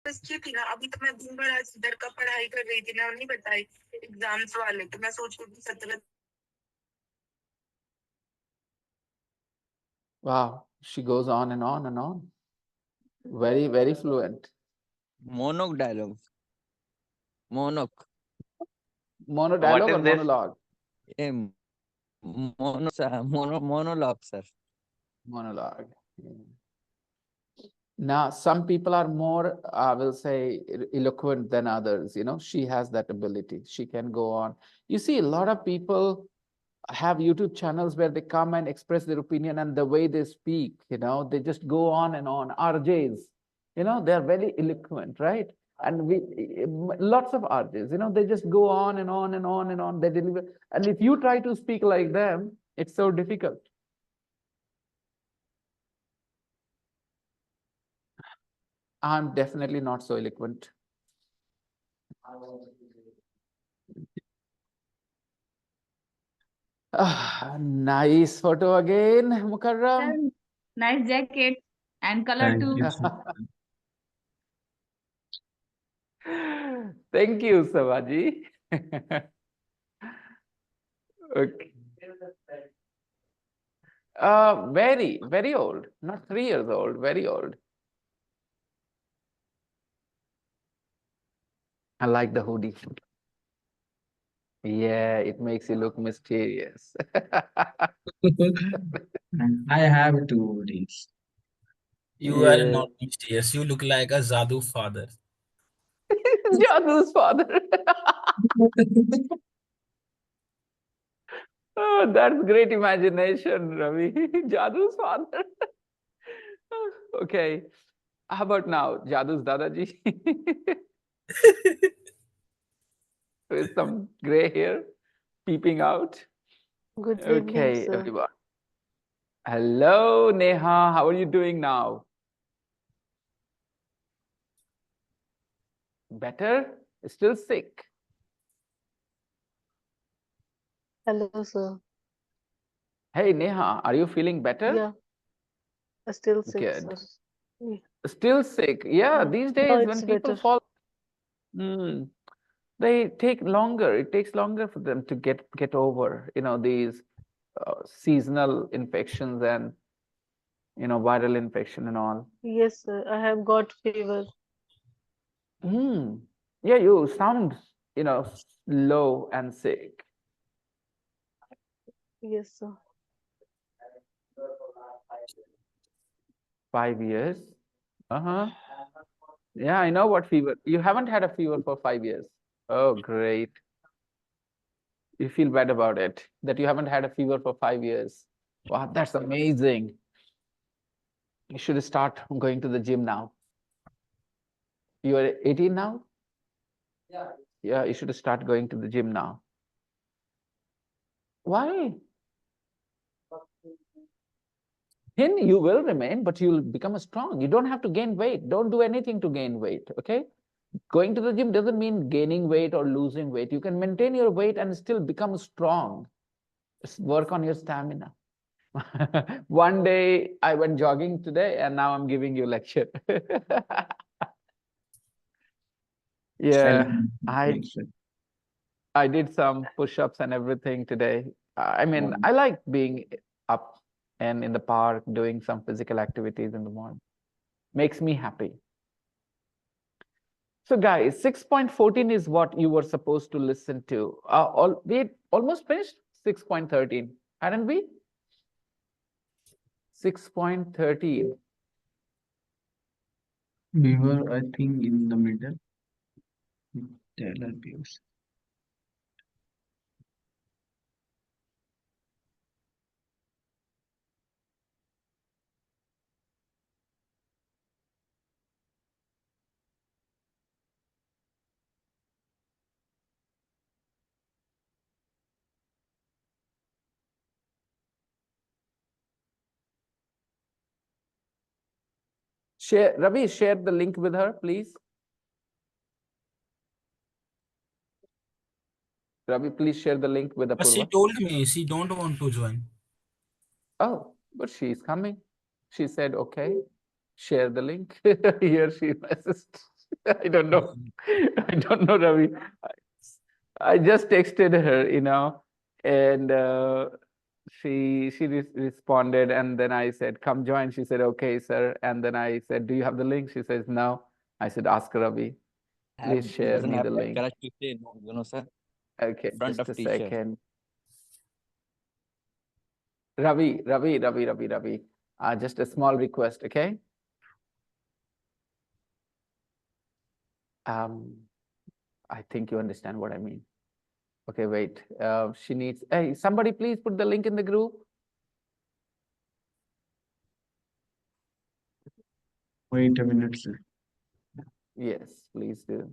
बस ये थी ना, अभी तो मैं दिन भर आज इधर का पढ़ाई कर रही थी ना, नहीं बताई एग्जाम्स वाले, तो मैं सोच रही थी 17। Wow, she goes on and on and on. Very, very fluent. Monoc dialogue. Monoc. Mono What dialogue or is this? monologue? Monologue, sir. Monologue. Yeah. Now, some people are more, I will say, eloquent than others. You know, she has that ability. She can go on. You see, a lot of people have YouTube channels where they come and express their opinion, and the way they speak, you know, they just go on and on. RJs, you know, they're very eloquent, right? And we, lots of RJs, you know, they just go on and on and on and on. They deliver. And if you try to speak like them, it's so difficult. I'm definitely not so eloquent. Nice photo again, Mukarram. Nice jacket and color Thank too. you, sir. Thank you, Savaji. Okay. Very, very old. Not 3 years old, very old. I like the hoodie. Yeah, it makes you look mysterious. I have two rings. You are Yeah. not mysterious. You look like a Zadu father. Jadu's father. Oh, that's great imagination, Ravi. Jadu's father. Okay. How about now? Jadu's Dadaji. With some gray hair peeping out. Good evening, Okay, sir. everyone. Hello, Neha. How are you doing now? Better? Still sick? Hello, sir. Hey, Neha, are you feeling better? Yeah, still sick, Good. sir. Yeah. Still sick? Yeah, these Now days it's when people better. fall, they take longer. It takes longer for them to get over, you know, these seasonal infections and, you know, viral infection and all. Yes, sir. I have got fever. Yeah, you sound, you know, low and sick. Yes, sir. 5 years? Uh-huh. Yeah, I know what fever. You haven't had a fever for 5 years. Oh, great. You feel bad about it, that you haven't had a fever for 5 years. Wow, that's amazing. You should start going to the gym now. You are 18 now? Yeah, you should start going to the gym now. Why? Thin you will remain, but you'll become strong. You don't have to gain weight. Don't do anything to gain weight, okay? Going to the gym doesn't mean gaining weight or losing weight. You can maintain your weight and still become strong. Just work on your stamina. One day I went jogging today and now I'm giving you lecture. Yeah, I did some push-ups and everything today. I mean, I like being up and in the park doing some physical activities in the morning. Makes me happy. So guys, 6.14 is what you were supposed to listen to. We almost finished 6.13, hadn't we? 6.13. We were, I think, in the middle. Taylor views. Ravi, share the link with her, please. Ravi, please share the link with But she Apurva. told me she don't want to join. Oh, but she's coming. She said, okay, share the link. Here she messaged. I don't know. I don't know, Ravi. I just texted her, and she responded, and then I said, "Come join." She said, "Okay, sir." And then I said, "Do you have the link?" She says, "No." I said, "Ask Ravi. Please He share doesn't me have the that link." courage to say no, sir. Okay, Front just of a teacher. second. Ravi. Just a small request, okay? I think you understand what I mean. Okay, wait. She needs. Hey, somebody, please put the link in the group. Wait a minute, sir. Yes, please do.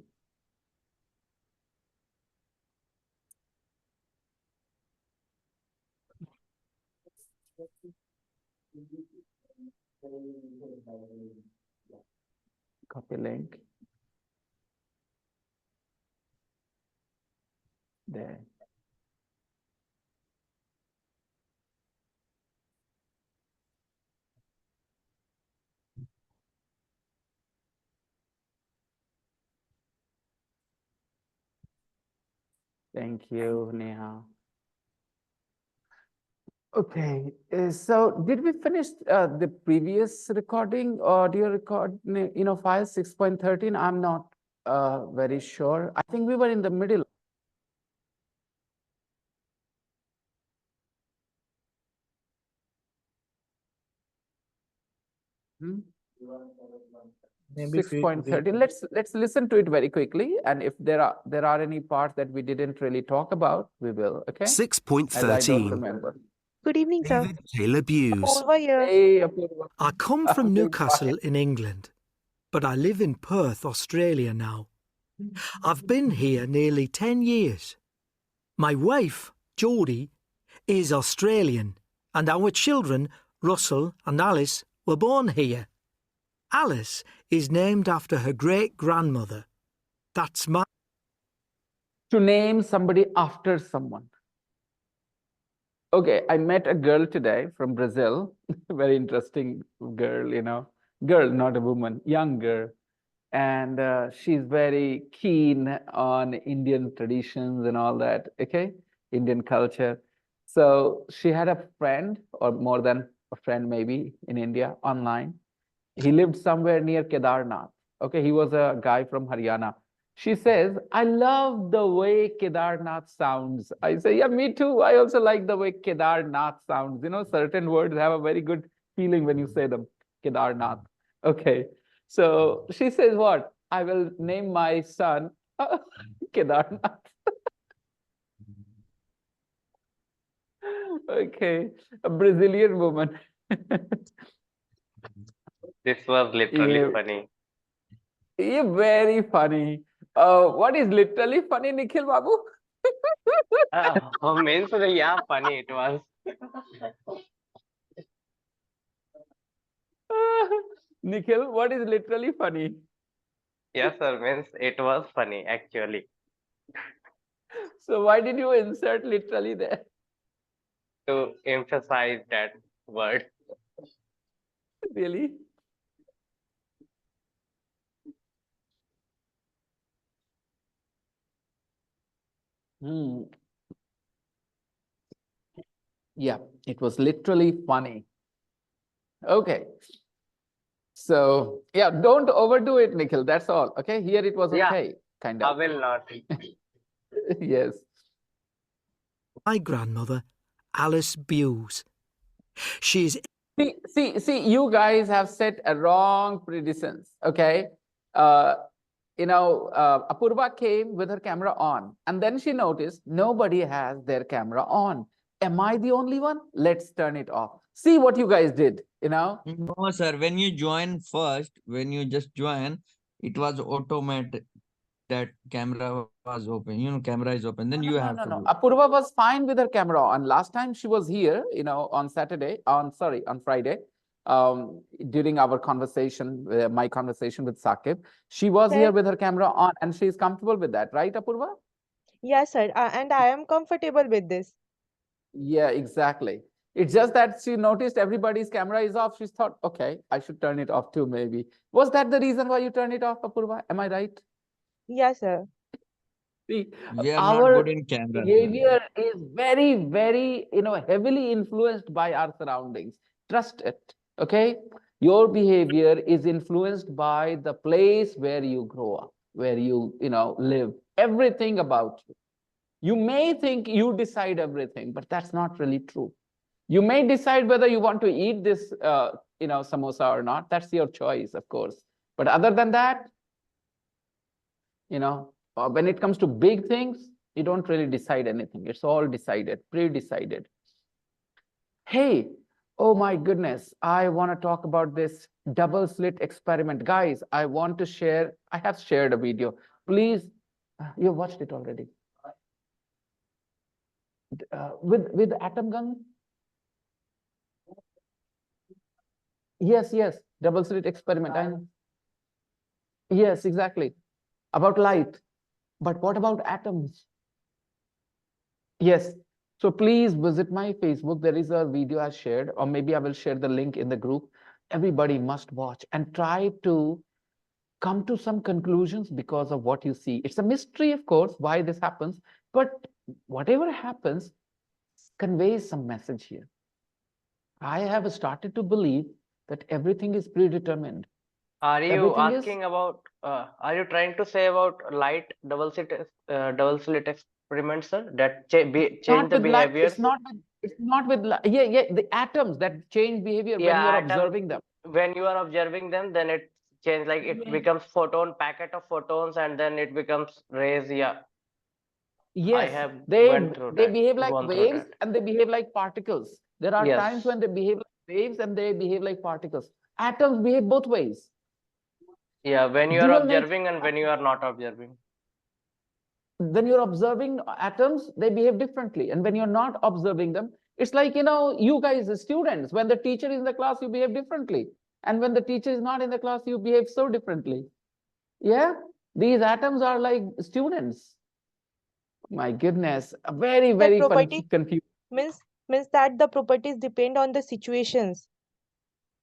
Copy link. There. Thank you, Neha. Okay, so did we finish the previous recording, audio record, file 6.13? I'm not very sure. I think we were in the middle. Hmm? Maybe 6.13. Let's listen to it very quickly, and if there are any parts that we didn't really talk about, we will. Okay. As I don't 6.13. remember. Good evening, sir. David Taylor Buse. Over here. Hey, Apurva. I come from Okay, Newcastle bye. in England, but I live in Perth, Australia now. I've been here nearly 10 years. My wife, Geordie, is Australian, and our children, Russell and Alice, were born here. Alice is named after her great-grandmother. That's my... To name somebody after someone. Okay, I met a girl today from Brazil. Very interesting girl, girl, not a woman, young girl. And she's very keen on Indian traditions and all that, okay? Indian culture. So she had a friend, or more than a friend maybe, in India, online. He lived somewhere near Kedarnath. Okay, he was a guy from Haryana. She says, "I love the way Kedarnath sounds." I say, "Yeah, me too. I also like the way Kedarnath sounds." Certain words have a very good feeling when you say them. Kedarnath. Okay. So she says, "What? I will name my son Kedarnath." Okay. A Brazilian woman. This was literally Yeah. funny. Yeah, very funny. What is literally funny, Nikhil Babu? Means yeah, funny it was. Nikhil, what is literally funny? Yes, sir. Means it was funny actually. So why did you insert literally there? To emphasize that word. Really? Yeah, it was literally funny. Okay. So yeah, don't overdo it, Nikhil. That's all. Okay. Here it was Yeah, okay, kind I of. will not. Yes. My grandmother, Alice Buse. She's... See, you guys have set a wrong precedence. Okay. Apurva came with her camera on, and then she noticed nobody has their camera on. Am I the only one? Let's turn it off. See what you guys did, No, sir. When you join first, when you just join, it was automatic that camera was open. Camera is open. Then you have to do. Apurva was fine with her camera on. Last time she was here, on Friday, during our conversation, my conversation with Saqib, she was Sir? here with her camera on, and she's comfortable with that, right, Apurva? Yes, sir. And I am comfortable with this. Yeah, exactly. It's just that she noticed everybody's camera is off. She thought, okay, I should turn it off too, maybe. Was that the reason why you turned it off, Apurva? Am I right? Yes, sir. See, We are not our good in camera, sir. behavior is very, very, heavily influenced by our surroundings. Trust it, okay? Your behavior is influenced by the place where you grow up, where you, live. Everything about you. You may think you decide everything, but that's not really true. You may decide whether you want to eat this, samosa or not. That's your choice, of course. But other than that, when it comes to big things, you don't really decide anything. It's all decided, pre-decided. Hey, oh my goodness, I want to talk about this double slit experiment. Guys, I want to share, I have shared a video. Please, you watched it already. With atom gun? Yes, double slit experiment. I know. Yes, exactly. About light. But what about atoms? Yes. So please visit my Facebook. There is a video I shared, or maybe I will share the link in the group. Everybody must watch and try to come to some conclusions because of what you see. It's a mystery, of course, why this happens, but whatever happens conveys some message here. I have started to believe that everything is predetermined. Are you Everything is- asking about, are you trying to say about light double slit experiment, sir? That change Not the with light. behaviors? It's not with yeah, the atoms that change behavior when Yeah, you are atom, observing them. when you are observing them, then it change, like it becomes packet of photons, and then it becomes rays. Yeah, I Yes, have they went through that, behave like gone through waves that. and they behave like particles. There are Yes. times when they behave like waves and they behave like particles. Atoms behave both ways. Yeah, when you are Dual nature. observing and when you are not observing. When you're observing atoms, they behave differently. And when you're not observing them, it's like, you guys, the students, when the teacher is in the class, you behave differently. And when the teacher is not in the class, you behave so differently. Yeah, these atoms are like students. My goodness, very, The very property confused. means that the properties depend on the situations.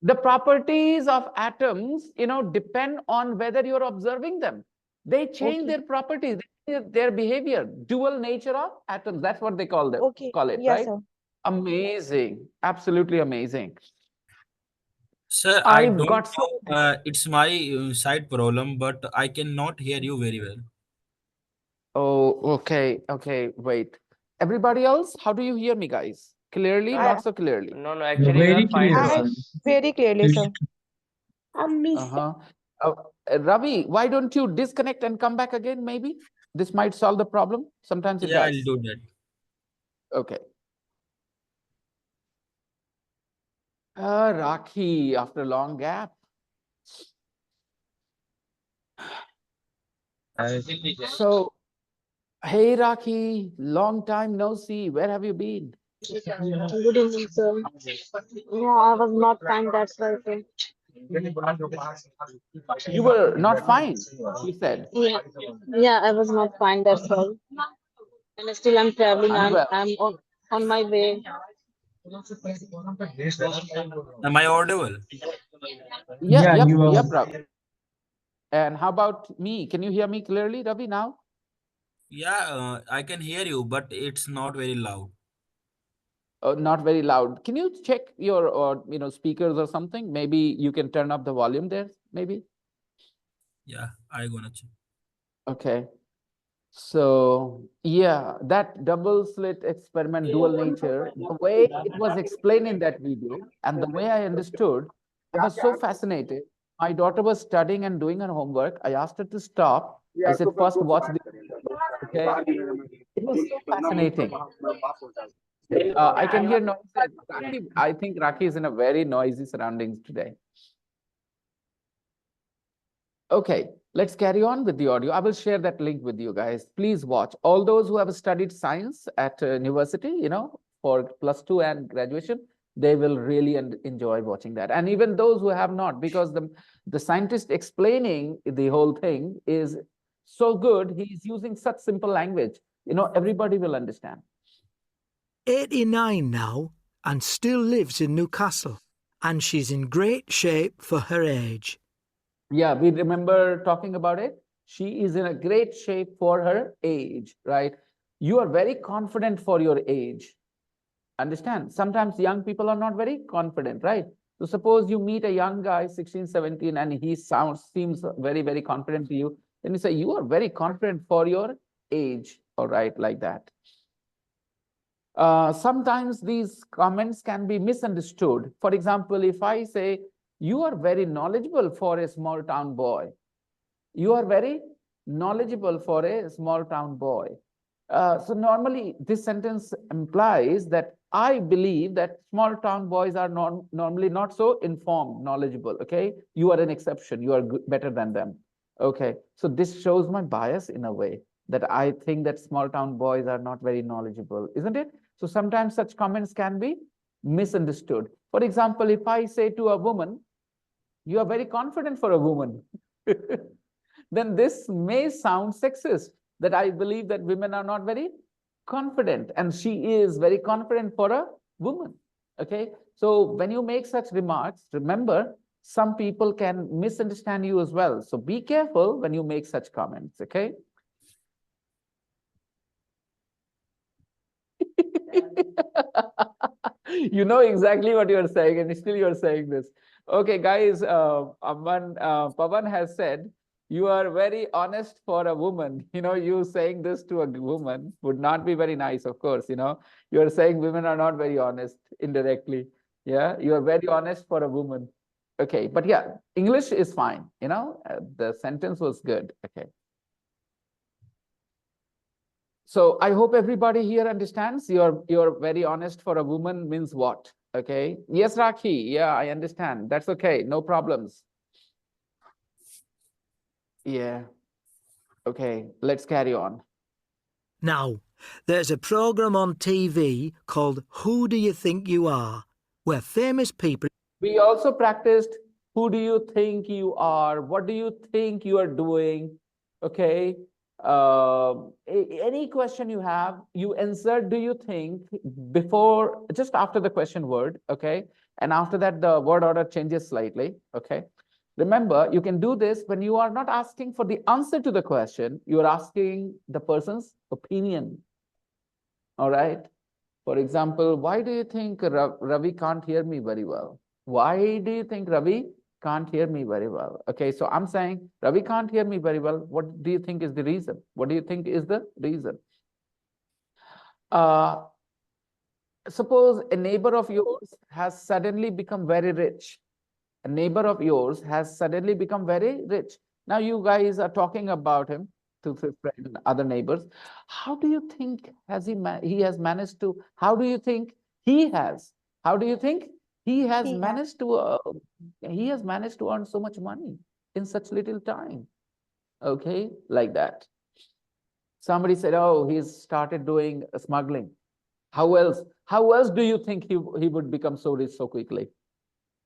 The properties of atoms, depend on whether you're observing them. They change Okay. their properties, their behavior, dual nature of atoms. That's what they call it, Okay. Yes, right? sir. Amazing, absolutely amazing. Sir, I I've don't got so. know. It's my side problem, but I cannot hear you very well. Oh, okay, wait. Everybody else, how do you hear me, guys? Clearly, No, not so clearly? no, actually you are Very fine clear, to sir. us. Very clearly, sir. Uh-huh. Ravi, why don't you disconnect and come back again, maybe? This might solve the problem. Sometimes it Yeah, I'll does. do that. Okay. Rakhi, after a long gap. So, hey, Rakhi, long time no see. Where have you been? Good evening, sir. Yeah, I was not fine, that's why, sir. You were not fine, you said. Yeah, I was not fine, that's why. And still I'm traveling, Unwell. I'm on my way. Am I audible? Yeah, Yeah, you are. yep, Ravi. And how about me? Can you hear me clearly, Ravi, now? Yeah, I can hear you, but it's not very loud. Not very loud. Can you check your, speakers or something? Maybe you can turn up the volume there, maybe? Yeah, I gonna check. Okay. So, yeah, that double slit experiment, dual nature, the way it was explained in that video and the way I understood, I was so fascinated. My daughter was studying and doing her homework. I asked her to stop. I said, first watch this video. Okay. It was so fascinating. I can hear noises. I think Raki is in a very noisy surroundings today. Okay, let's carry on with the audio. I will share that link with you guys. Please watch. All those who have studied science at university, for +2 and graduation, they will really enjoy watching that. And even those who have not, because the scientist explaining the whole thing is so good. He's using such simple language. Everybody will understand. 89 now, and still lives in Newcastle, and she's in great shape for her age. Yeah, we remember talking about it. She is in a great shape for her age, right? You are very confident for your age. Understand? Sometimes young people are not very confident, right? So suppose you meet a young guy, 16, 17, and he seems very, very confident to you. Then you say, you are very confident for your age, all right, like that. Sometimes these comments can be misunderstood. For example, if I say, you are very knowledgeable for a small town boy. You are very knowledgeable for a small town boy. So normally this sentence implies that I believe that small town boys are normally not so informed, knowledgeable, okay? You are an exception, you are better than them, okay? So this shows my bias in a way, that I think that small town boys are not very knowledgeable, isn't it? So sometimes such comments can be misunderstood. For example, if I say to a woman, you are very confident for a woman, then this may sound sexist, that I believe that women are not very confident, and she is very confident for a woman, okay? So when you make such remarks, remember, some people can misunderstand you as well. So be careful when you make such comments, okay? You know exactly what you're saying, and still you're saying this. Okay, guys, Pavan has said, you are very honest for a woman. You know, you saying this to a woman would not be very nice, of course. You know, you're saying women are not very honest indirectly. Yeah, you are very honest for a woman. Okay, but yeah, English is fine. You know, the sentence was good. Okay. So I hope everybody here understands you're very honest for a woman means what? Okay. Yes, Rakhi. Yeah, I understand. That's okay. No problems. Yeah. Okay. Let's carry on. Now, there's a programme on TV called Who Do You Think You Are, where famous people... We also practiced who do you think you are? What do you think you are doing? Okay. Any question you have, you insert do you think before, just after the question word, okay? And after that, the word order changes slightly, okay? Remember, you can do this when you are not asking for the answer to the question, you are asking the person's opinion, all right? For example, why do you think Ravi can't hear me very well? Why do you think Ravi can't hear me very well? Okay, so I'm saying Ravi can't hear me very well. What do you think is the reason? What do you think is the reason? Suppose a neighbor of yours has suddenly become very rich. A neighbor of yours has suddenly become very rich. Now you guys are talking about him to friends and other neighbors. How do you think he has managed to? How do you think he has? How do you think he has managed to? He has managed to earn so much money in such little time. Okay, like that. Somebody said, "Oh, he's started doing smuggling." How else? How else do you think he would become so rich so quickly?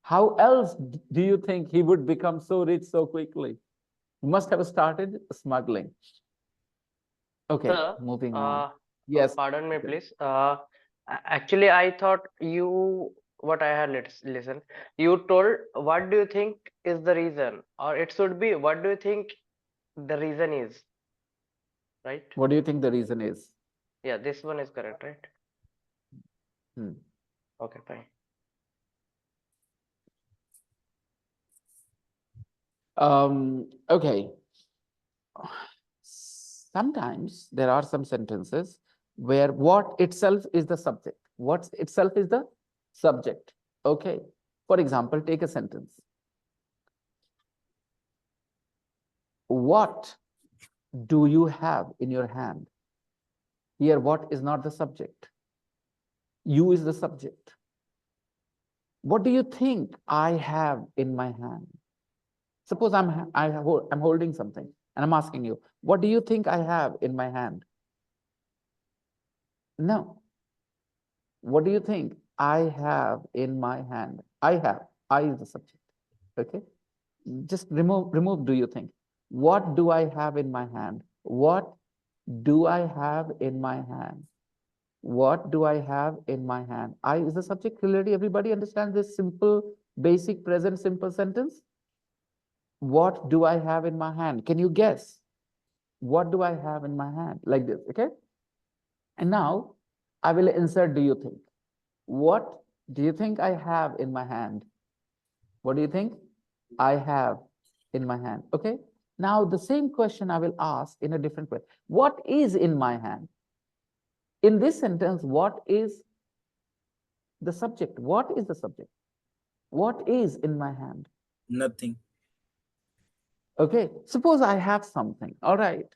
How else do you think he would become so rich so quickly? He must have started smuggling. Okay, Sir, moving on. Yes. pardon me, please. Actually, I thought what I had listened, you told, what do you think is the reason? Or it should be, what do you think the reason is? Right? What do you think the reason is? Yeah, this one is correct, right? Hmm. Okay, fine. Okay. Sometimes there are some sentences where what itself is the subject. What itself is the subject. Okay. For example, take a sentence. What do you have in your hand? Here, what is not the subject. You is the subject. What do you think I have in my hand? Suppose I'm holding something and I'm asking you, what do you think I have in my hand? No. What do you think I have in my hand? I is the subject. Okay. Just remove do you think. What do I have in my hand? What do I have in my hand? What do I have in my hand? I is the subject clearly. Everybody understands this simple, basic, present simple sentence? What do I have in my hand? Can you guess? What do I have in my hand? Like this, okay? And now I will insert do you think. What do you think I have in my hand? What do you think I have in my hand? Okay. Now the same question I will ask in a different way. What is in my hand? In this sentence, what is the subject? What is the subject? What is in my hand? Nothing. Okay. Suppose I have something. All right.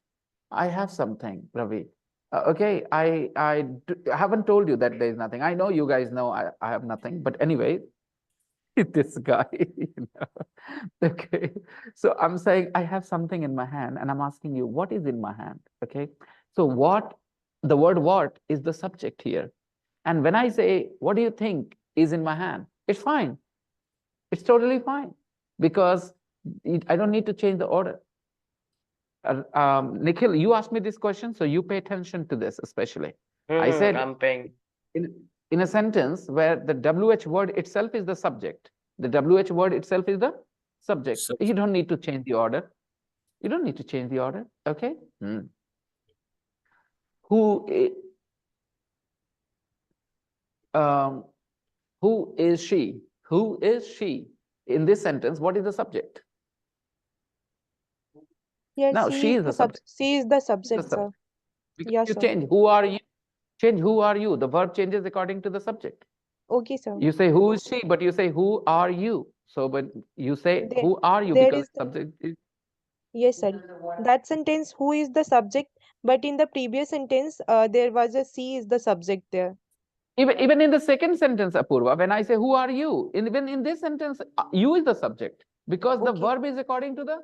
I have something, Ravi. Okay. I haven't told you that there is nothing. I know you guys know I have nothing. But anyway, this guy, okay. So I'm saying I have something in my hand and I'm asking you, what is in my hand? Okay. So the word what is the subject here. And when I say, what do you think is in my hand? It's fine. It's totally fine because I don't need to change the order. Nikhil, you asked me this question, so you pay attention to this especially. I said, I'm paying. in a sentence where the WH word itself is the subject, the WH word itself is the subject. You don't need to change the order. You don't need to change the order. Okay. Who is she? Who is she? In this sentence, what is the subject? Yes, Now, she is the subject. She is the subject, sir. Because Yes, you sir. change who are you? Change who are you. The verb changes according to the subject. Okay, sir. You say who is she, but you say who are you. So when you say There- who are you, there because is the- subject is Yes, sir. That sentence, who is the subject? But in the previous sentence, there was a she is the subject there. even in the second sentence, Apurva, when I say who are you, even in this sentence, you is the subject because the Okay. verb is according to the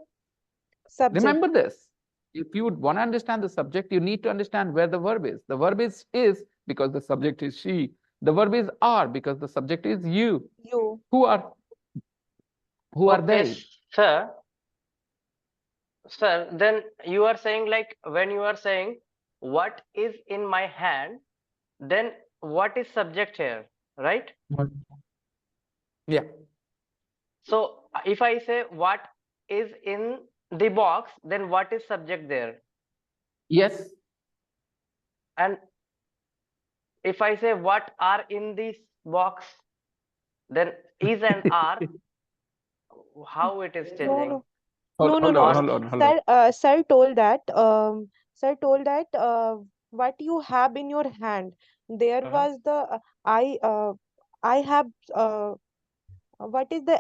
Subject. remember this. If you want to understand the subject, you need to understand where the verb is. The verb is because the subject is she. The verb is are because the subject is you. You. Who are they? Sir, then you are saying, like, when you are saying what is in my hand, then what is subject here, right? Yeah. So if I say what is in the box, then what is subject there? Yes. And if I say what are in this box, then is and are, how it is changing? No, no, no. Sir told that what you have in your hand. There was the I have what is the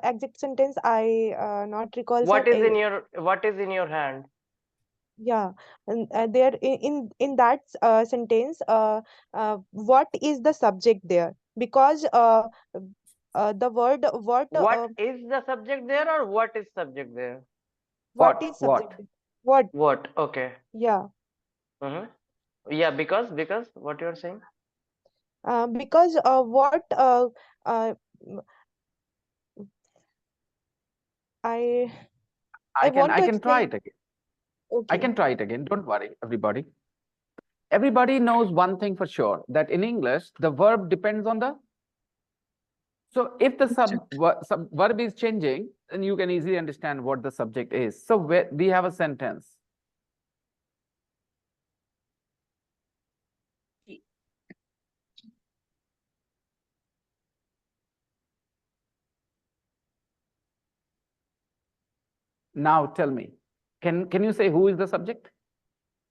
exact sentence? I not recall, sir. What is in your hand? Yeah, and there in that sentence, what is the subject there? Because the word what What is the subject there, or what is subject there? what is subject there? What? What? Okay. Yeah. Yeah, because what you are saying? Because what uh, I want to I can try explain. it again. Okay. I can try it again. Don't worry, everybody. Everybody knows one thing for sure, that in English, the verb depends on the. So if the verb is changing, then you can easily understand what the subject is. So we have a sentence. Now tell me, can you say who is the subject?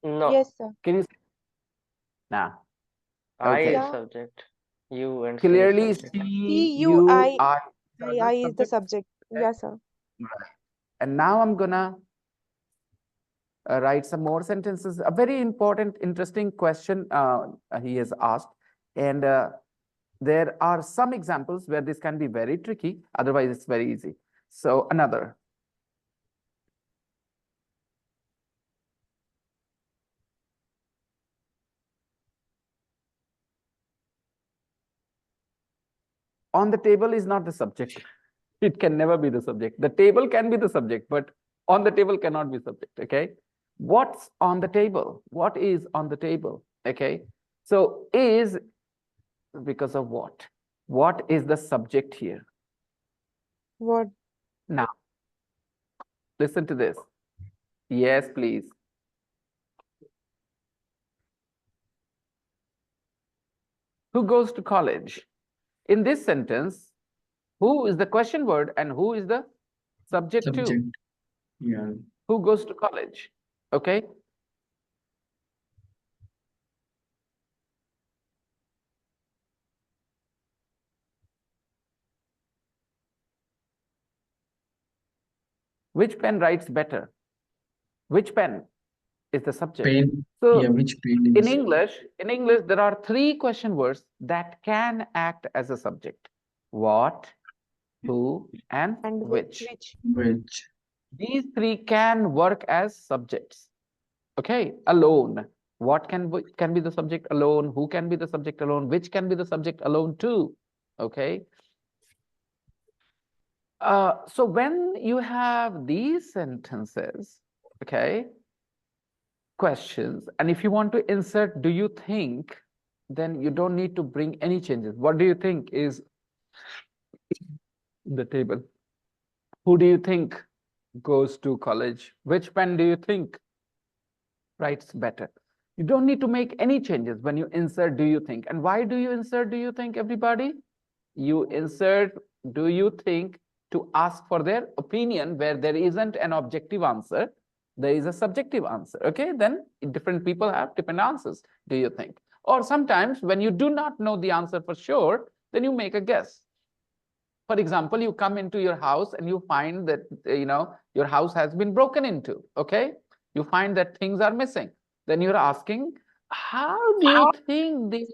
No. Yes, sir. Can you say? Nah. I Okay. is subject. You and Clearly, C is subject. C U I I is the subject. Yes, sir. Right. And now I'm gonna write some more sentences. A very important, interesting question he has asked. And there are some examples where this can be very tricky. Otherwise, it's very easy. So another. On the table is not the subject. It can never be the subject. The table can be the subject, but on the table cannot be subject. Okay. What's on the table? What is on the table? Okay. So is because of what? What is the subject here? What? Now, listen to this. Yes, please. Who goes to college? In this sentence, who is the question word and who is the subject Subject. to? Yeah. Who goes to college? Okay. Which pen writes better? Which pen is the subject? Pen. So Yeah, which pen in is English, there are 3 question words that can act as a subject. What, who, and And which. which? These 3 can work as subjects. Okay, alone. What can be the subject alone? Who can be the subject alone? Which can be the subject alone too? Okay. So when you have these sentences, okay, questions, and if you want to insert do you think, then you don't need to bring any changes. What do you think is the table? Who do you think goes to college? Which pen do you think writes better? You don't need to make any changes when you insert do you think. And why do you insert do you think, everybody? You insert do you think to ask for their opinion where there isn't an objective answer. There is a subjective answer. Okay, then different people have different answers. Do you think? Or sometimes when you do not know the answer for sure, then you make a guess. For example, you come into your house and you find that your house has been broken into. Okay, you find that things are missing. Then you're asking, how do you think the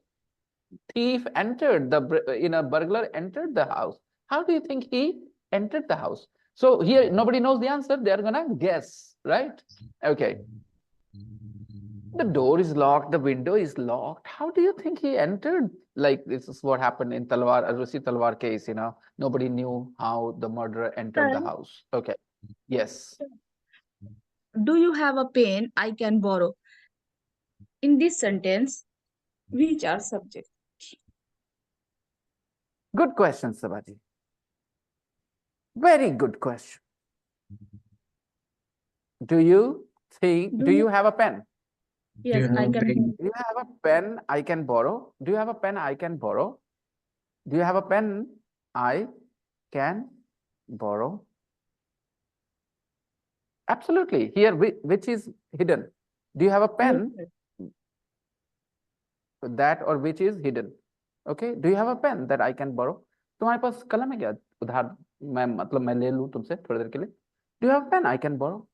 thief entered burglar entered the house? How do you think he entered the house? So here nobody knows the answer. They're gonna guess, right? Okay. The door is locked, the window is locked. How do you think he entered? Like, this is what happened in Rusi Talwar case, nobody knew how the murderer entered the Sir, house. Okay. Yes. do you have a pen I can borrow? In this sentence, which are subject? Good question, Sabaji. Very good question. Do you think, do you have a pen? Yes, have I a can pen? borrow. Do you have a pen I can borrow? Do you have a pen I can borrow? Do you have a pen I can borrow? Absolutely. Here, which is hidden? Do you have a pen that or which is hidden? Okay. Do you have a pen that I can borrow? तुम्हारे पास कलम है क्या? उधार मैं ले लूं तुमसे थोड़ी देर के लिए. Do you have a pen I can borrow?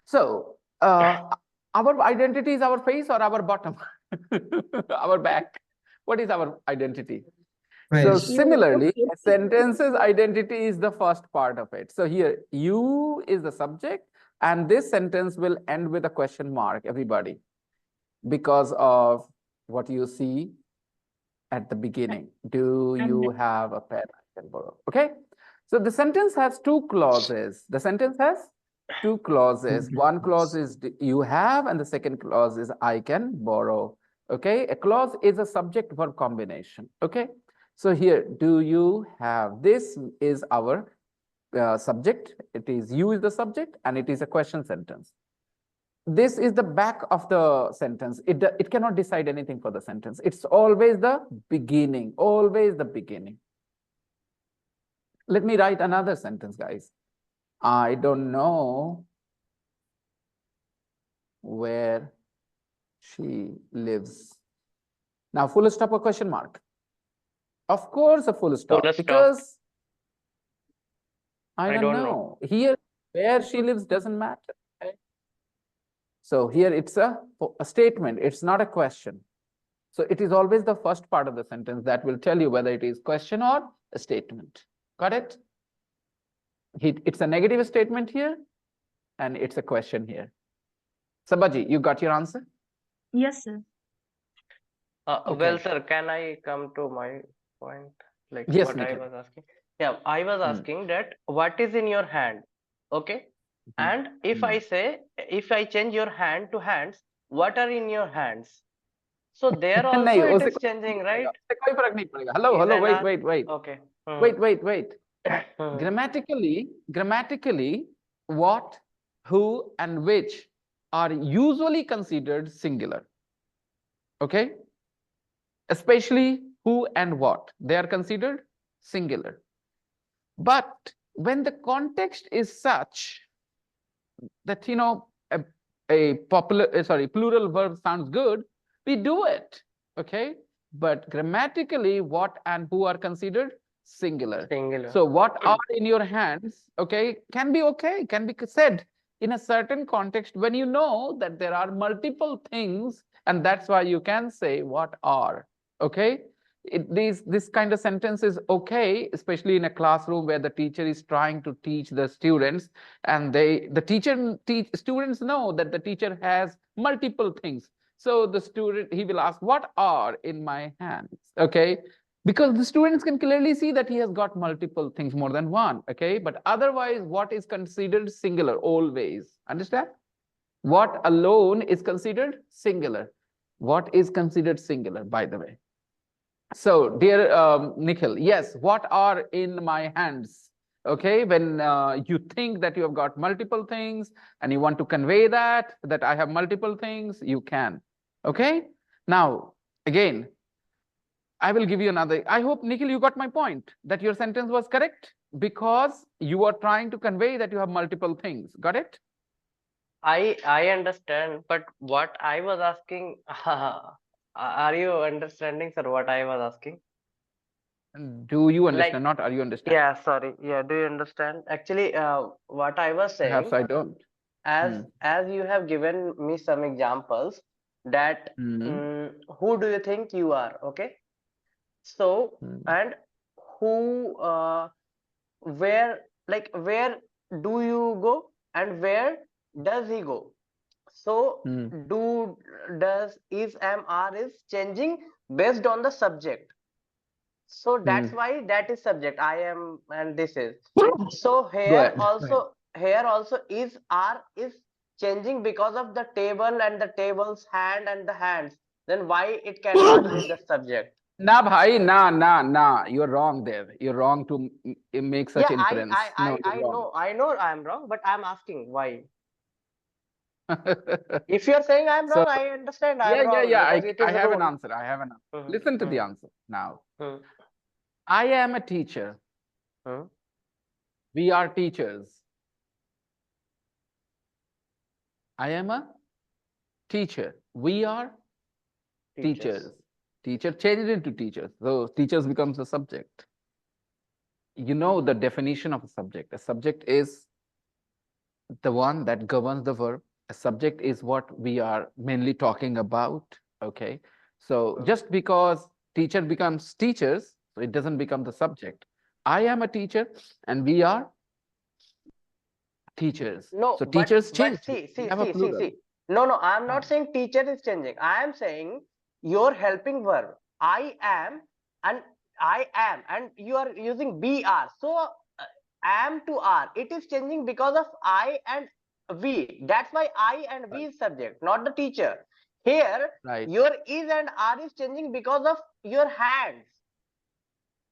So, our identity is our face or our bottom? Our back. What is our identity? So Face. similarly, a sentence's identity is the first part of it. So here, you is the subject, and this sentence will end with a question mark, everybody, because of what you see at the beginning. Do you have a pen I can borrow? Okay. So the sentence has 2 clauses. The sentence has 2 clauses. One clause is you have, and the second clause is I can borrow. Okay. A clause is a subject verb combination. Okay. So here, do you have? This is our subject. It is you is the subject, and it is a question sentence. This is the back of the sentence. It cannot decide anything for the sentence. It's always the beginning, always the beginning. Let me write another sentence, guys. I don't know where she lives. Now, full stop or question mark? Of course, a full stop, Full stop. because I I don't don't know. Here, where she lives doesn't matter. Okay? So here it's a statement. It's not a question. So it is always the first part of the sentence that will tell you whether it is question or a statement. Got it? It's a negative statement here, and it's a question here. Sabaji, you got your answer? Yes, sir. Well, sir, can I come to my point? Like Yes, what I Nikhil. was asking? Yeah, I was asking that what is in your hand? Okay. And if I say, if I change your hand to hands, what are in your hands? So there also नहीं, it उससे is changing, right? उससे कोई फर्क नहीं पड़ेगा. Hello, Is hello, and wait, are. wait, wait, Okay. wait. Grammatically, what, who, and which are usually considered singular. Okay? Especially who and what, they are considered singular. But when the context is such that, you know, a plural verb sounds good, we do it. Okay? But grammatically, what and who are considered singular. Singular. So what are in your hands, okay, can be said in a certain context when you know that there are multiple things, and that's why you can say what are. Okay? This kind of sentence is okay, especially in a classroom where the teacher is trying to teach the students, and students know that the teacher has multiple things. So the student, he will ask, what are in my hands? Okay, because the students can clearly see that he has got multiple things, more than one. Okay, but otherwise, what is considered singular always? Understand? What alone is considered singular? What is considered singular, by the way? So, dear Nikhil, yes, what are in my hands? Okay, when you think that you have got multiple things and you want to convey that I have multiple things, you can. Okay, now again, I will give you another. I hope, Nikhil, you got my point, that your sentence was correct because you are trying to convey that you have multiple things. Got it? I understand, but what I was asking, are you understanding, sir, what I was asking? Do you Like, understand? Not are you understand? yeah, sorry. Yeah, do you understand? Actually, what I was Perhaps saying, I don't. as you have given me some examples that who do you think you are? Okay. So, and who, where, like, where do you go and where does he go? So, do, does, is, am, are is changing based on the subject. So that's why that is subject. I am and this is. So here also is, are is changing because of the table and the table's hand and the hands. Then why it cannot be the subject? Nah, bhai, nah. You're wrong there. You're wrong to make such Yeah, inference. No, you're wrong. I know I'm wrong, but I'm asking why. If you're saying I'm So, wrong, I understand I'm yeah. wrong because it I is a have an rule. answer. Listen to the answer now. Hmm. I am a teacher. We are teachers. I am a teacher. We are teachers. Teacher changed into teachers. So teachers becomes a subject. You know the definition of a subject. A subject is the one that governs the verb. A subject is what we are mainly talking about. Okay. So just because teacher becomes teachers, so it doesn't become the subject. I am a teacher and we are teachers. No, So but teachers change. see. No, I'm not saying teacher is changing. I am saying your helping verb. I am and you are using br. So am to are. It is changing because of I and we. That's why I and we is subject, not the teacher. Here, your is and are is changing because of your hands.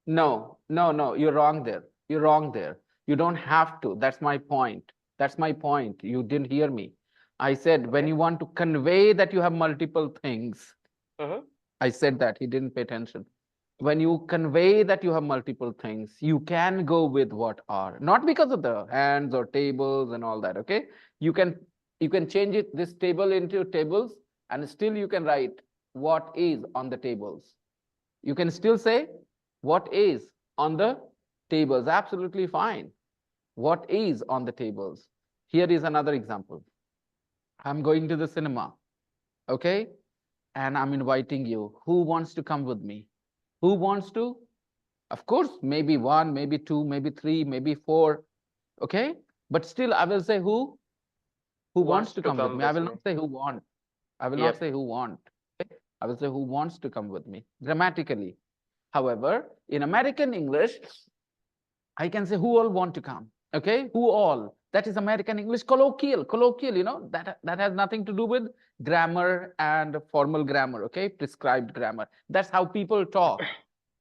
No, you're wrong there. You're wrong there. You don't have to. That's my point. That's my point. You didn't hear me. I said when you want to convey that you have multiple things, I said that. He didn't pay attention. When you convey that you have multiple things, you can go with what are. Not because of the hands or tables and all that, okay? You can change this table into tables, and still you can write what is on the tables. You can still say what is on the tables. Absolutely fine. What is on the tables? Here is another example. I'm going to the cinema, okay? And I'm inviting you. Who wants to come with me? Who wants to? Of course, maybe one, maybe two, maybe three, maybe four, okay? But still, I will say who? Who wants to come with me? I will not say who want. I will not say who want. Okay? I will say who wants to come with me, grammatically. However, in American English, I can say who all want to come. Okay, who all? That is American English, colloquial, that has nothing to do with grammar and formal grammar, okay? Prescribed grammar. That's how people talk.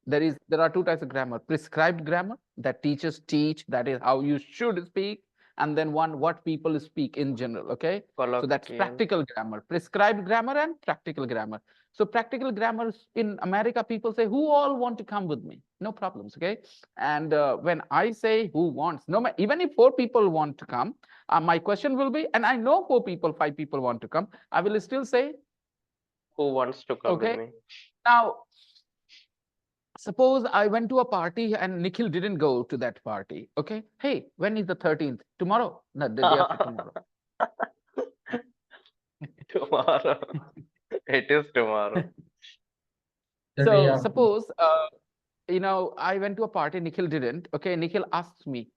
There are two types of grammar: prescribed grammar, that teachers teach, that is how you should speak, and then what people speak in general, okay? So that's Colloquial. practical grammar, prescribed grammar and practical grammar. So practical grammar, in America, people say, who all want to come with me? No problems, okay? And when I say who wants, even if 4 people want to come, my question will be, and I know 4 people, 5 people want to come, I will still say, Who wants to come with okay? me? Now, suppose I went to a party and Nikhil didn't go to that party, okay? Hey, when is the 13th? Tomorrow? No, the day after tomorrow. Tomorrow. It is tomorrow. So suppose, I went to a party, Nikhil didn't, okay? Nikhil asks me,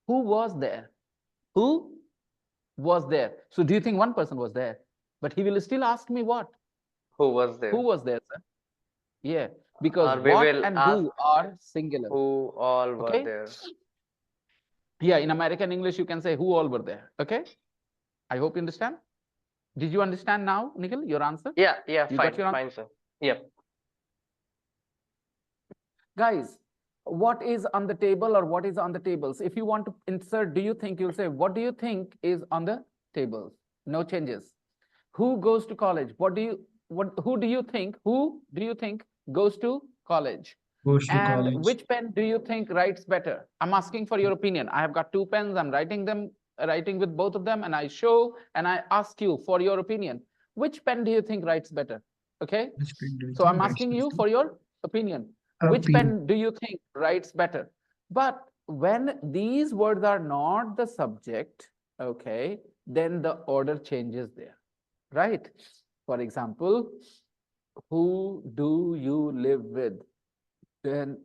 who was there? Who was there? So do you think one person was there? But he will still ask me what? Who was there? Who was there, sir? Yeah, because Or we what will and ask who are singular. who all were Okay? there. Yeah, in American English, you can say who all were there, okay? I hope you understand. Did you understand now, Nikhil, your answer? Yeah, You fine, got your answer? fine, sir. Yep. Guys, what is on the table or what is on the tables? If you want to insert, do you think, you'll say, what do you think is on the tables? No changes. Who goes to college? Who do you think goes to college? Goes to And college. which pen do you think writes better? I'm asking for your opinion. I have got 2 pens. I'm writing with both of them, and I show and I ask you for your opinion. Which pen do you think writes better? Okay. Which pen do you So think I'm writes asking you better? for your opinion. Which Opinion. pen do you think writes better? But when these words are not the subject, okay, then the order changes there, right? For example, who do you live with? Then,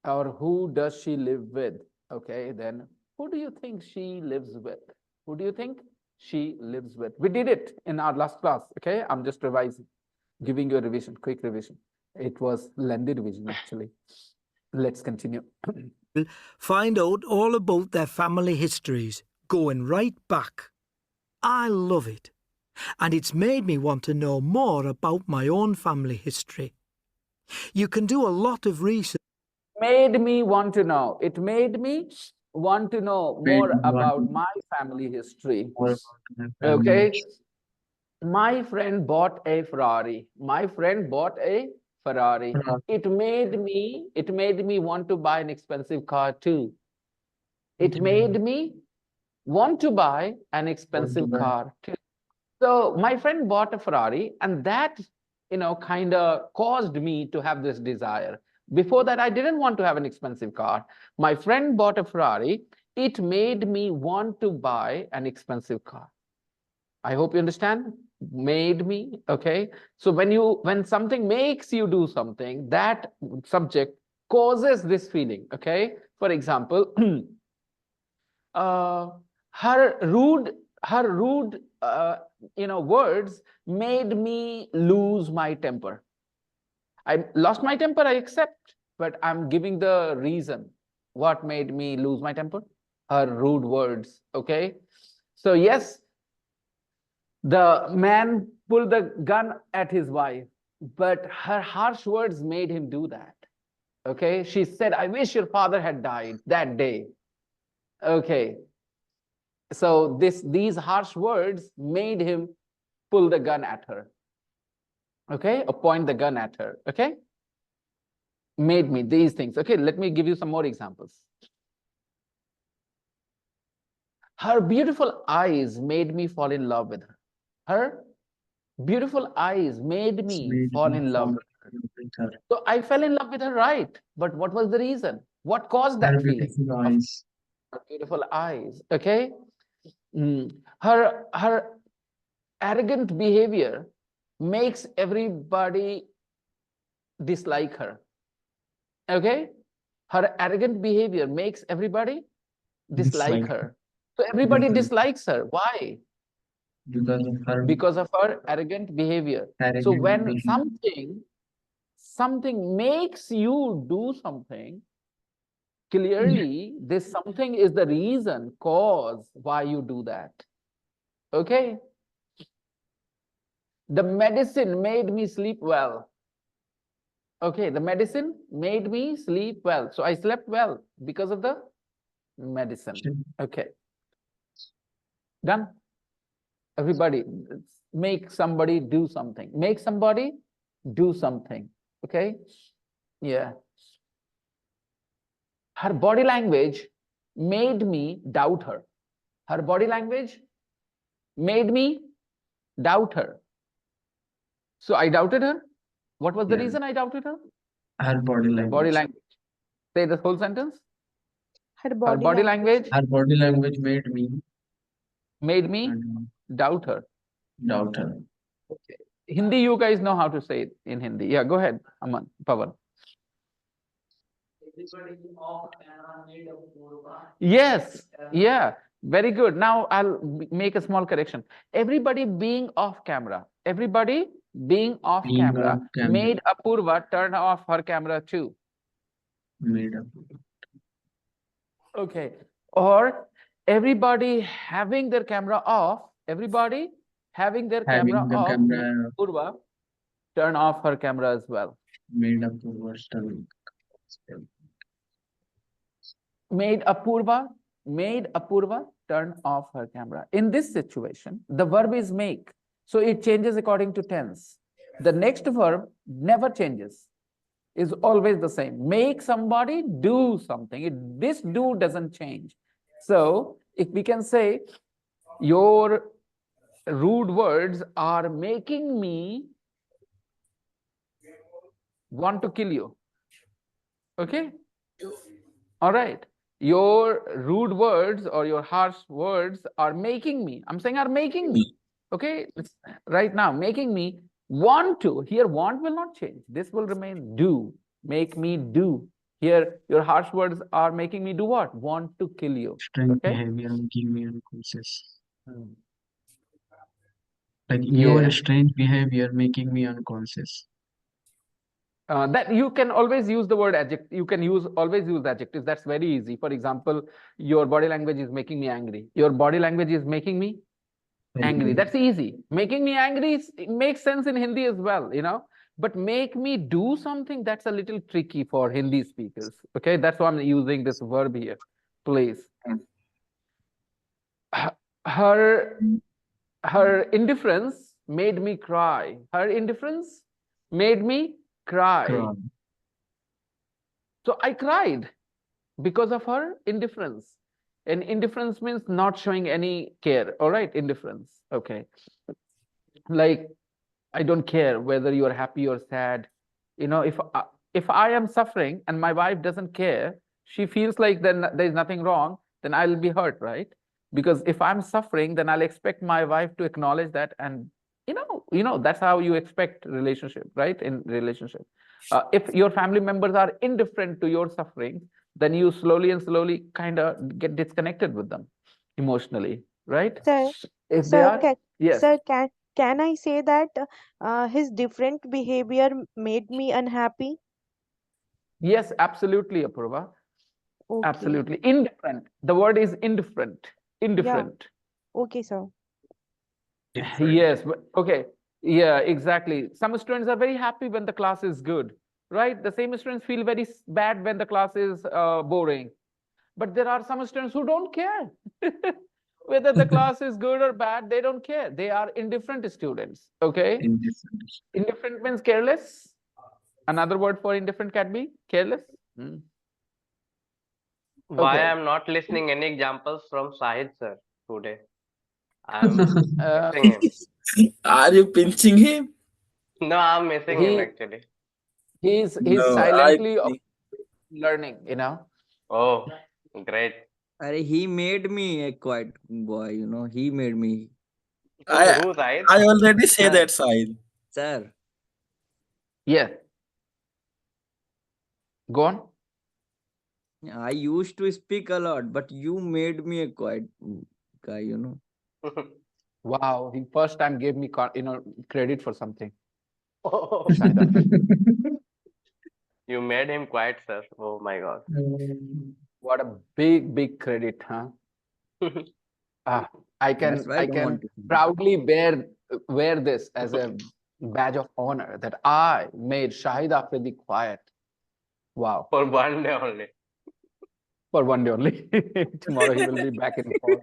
or who does she live with? Okay, then who do you think she lives with? Who do you think she lives with? We did it in our last class, okay? I'm just revising, giving you a revision, quick revision. It was lengthy revision, actually. Let's continue. Find out all about their family histories, going right back. I love it. And it's made me want to know more about my own family history. You can do a lot of research. Made me want to know. It made me want to know more about my family history. Okay. My friend bought a Ferrari. My friend bought a Ferrari. It made me want to buy an expensive car too. It made me want to buy an expensive car too. So my friend bought a Ferrari, and that, kind of caused me to have this desire. Before that, I didn't want to have an expensive car. My friend bought a Ferrari. It made me want to buy an expensive car. I hope you understand. Made me, okay? So when something makes you do something, that subject causes this feeling, okay? For example, her rude words made me lose my temper. I lost my temper, I accept, but I'm giving the reason. What made me lose my temper? Her rude words, okay? So yes, the man pulled the gun at his wife, but her harsh words made him do that. Okay, she said, I wish your father had died that day. Okay, so these harsh words made him pull the gun at her. Okay, or point the gun at her. Okay, made me these things. Okay, let me give you some more examples. Her beautiful eyes made me fall in love with her. Her beautiful eyes made me fall in love with her. So I fell in love with her, right? But what was the reason? What caused that feeling? Her beautiful eyes. Okay. Her arrogant behavior makes everybody dislike her. Okay. Her arrogant behavior makes everybody dislike her. So everybody dislikes her. Why? Because of her arrogant behavior. So when something makes you do something, clearly this something is the reason, cause why you do that. Okay? The medicine made me sleep well. Okay, the medicine made me sleep well. So I slept well because of the medicine. Okay. Done? Everybody, make somebody do something. Make somebody do something. Okay? Yeah. Her body language made me doubt her. Her body language made me doubt her. So I doubted her. What was the reason I doubted her? Her body Her body language. language. Say the whole sentence. Her Her body body language. language Her body language made me made me doubt her. doubt her. Okay. Hindi, you guys know how to say it in Hindi. Yeah, go ahead, Aman, Pawan. Yes, yeah, very good. Now I'll make a small correction. Everybody being off camera. Everybody being off Being camera on camera. made Apurva turn off her camera too. Made up. Okay. Or everybody having their camera off, everybody having their camera Having the off, camera Apurva turn off her camera as well. made up over stomach. Made Apurva turn off her camera. In this situation, the verb is make. So it changes according to tense. The next verb never changes, is always the same. Make somebody do something. This do doesn't change. So if we can say, your rude words are making me want to kill you. Okay? All right. Your rude words or your harsh words are making me, I'm saying are making me, okay? Right now, making me want to. Here, want will not change. This will remain do. Make me do. Here, your harsh words are making me do what? Want to kill you. Strange Okay? behavior making me unconscious. Hmm. Like your Yeah. strange behavior making me unconscious. That you can always use the word adjective. You can always use adjectives. That's very easy. For example, your body language is making me angry. Your body language is making me angry. That's easy. Making me angry it makes sense in Hindi as well, you know. But make me do something, that's a little tricky for Hindi speakers. Okay, that's why I'm using this verb here. Please. Her indifference made me cry. Her indifference made me cry. So I cried because of her indifference. And indifference means not showing any care. All right, indifference. Okay. Like, I don't care whether you are happy or sad. You know, if I am suffering and my wife doesn't care, she feels like then there's nothing wrong, then I'll be hurt, right? Because if I'm suffering, then I'll expect my wife to acknowledge that, and that's how you expect relationship, right? In relationship, if your family members are indifferent to your suffering, then you slowly and slowly kind of get disconnected with them emotionally, right? Sir, If they are, yes. sir, can I say that his different behavior made me unhappy? Yes, absolutely, Apurva. Okay. Absolutely. Indifferent. The word is indifferent. Indifferent. Yeah. Okay, sir. Yes. Okay. Yeah, exactly. Some students are very happy when the class is good, right? The same students feel very bad when the class is boring. But there are some students who don't care. Whether the class is good or bad, they don't care. They are indifferent students. Okay. Indifferent means careless. Another word for indifferent can be careless. Why Okay. I'm not listening any examples from Sahid sir today? I'm missing him. Are you pinching him? No, I'm missing him actually. He's No, silently learning, you know. Oh, great. He made me a quiet boy, you know. He made me. Who, Sahid? I already say Sir. that side. Sir. Yeah. Go on. I used to speak a lot, but you made me a quiet guy, you know. Wow, he first time gave me credit for something. Oh. You made him quiet, sir. Oh my God. What a big credit, huh? I That's can why I don't want to. proudly wear this as a badge of honor that I made Shahid Afridi quiet. Wow. For one day only. For one day only. Tomorrow he will be back in form.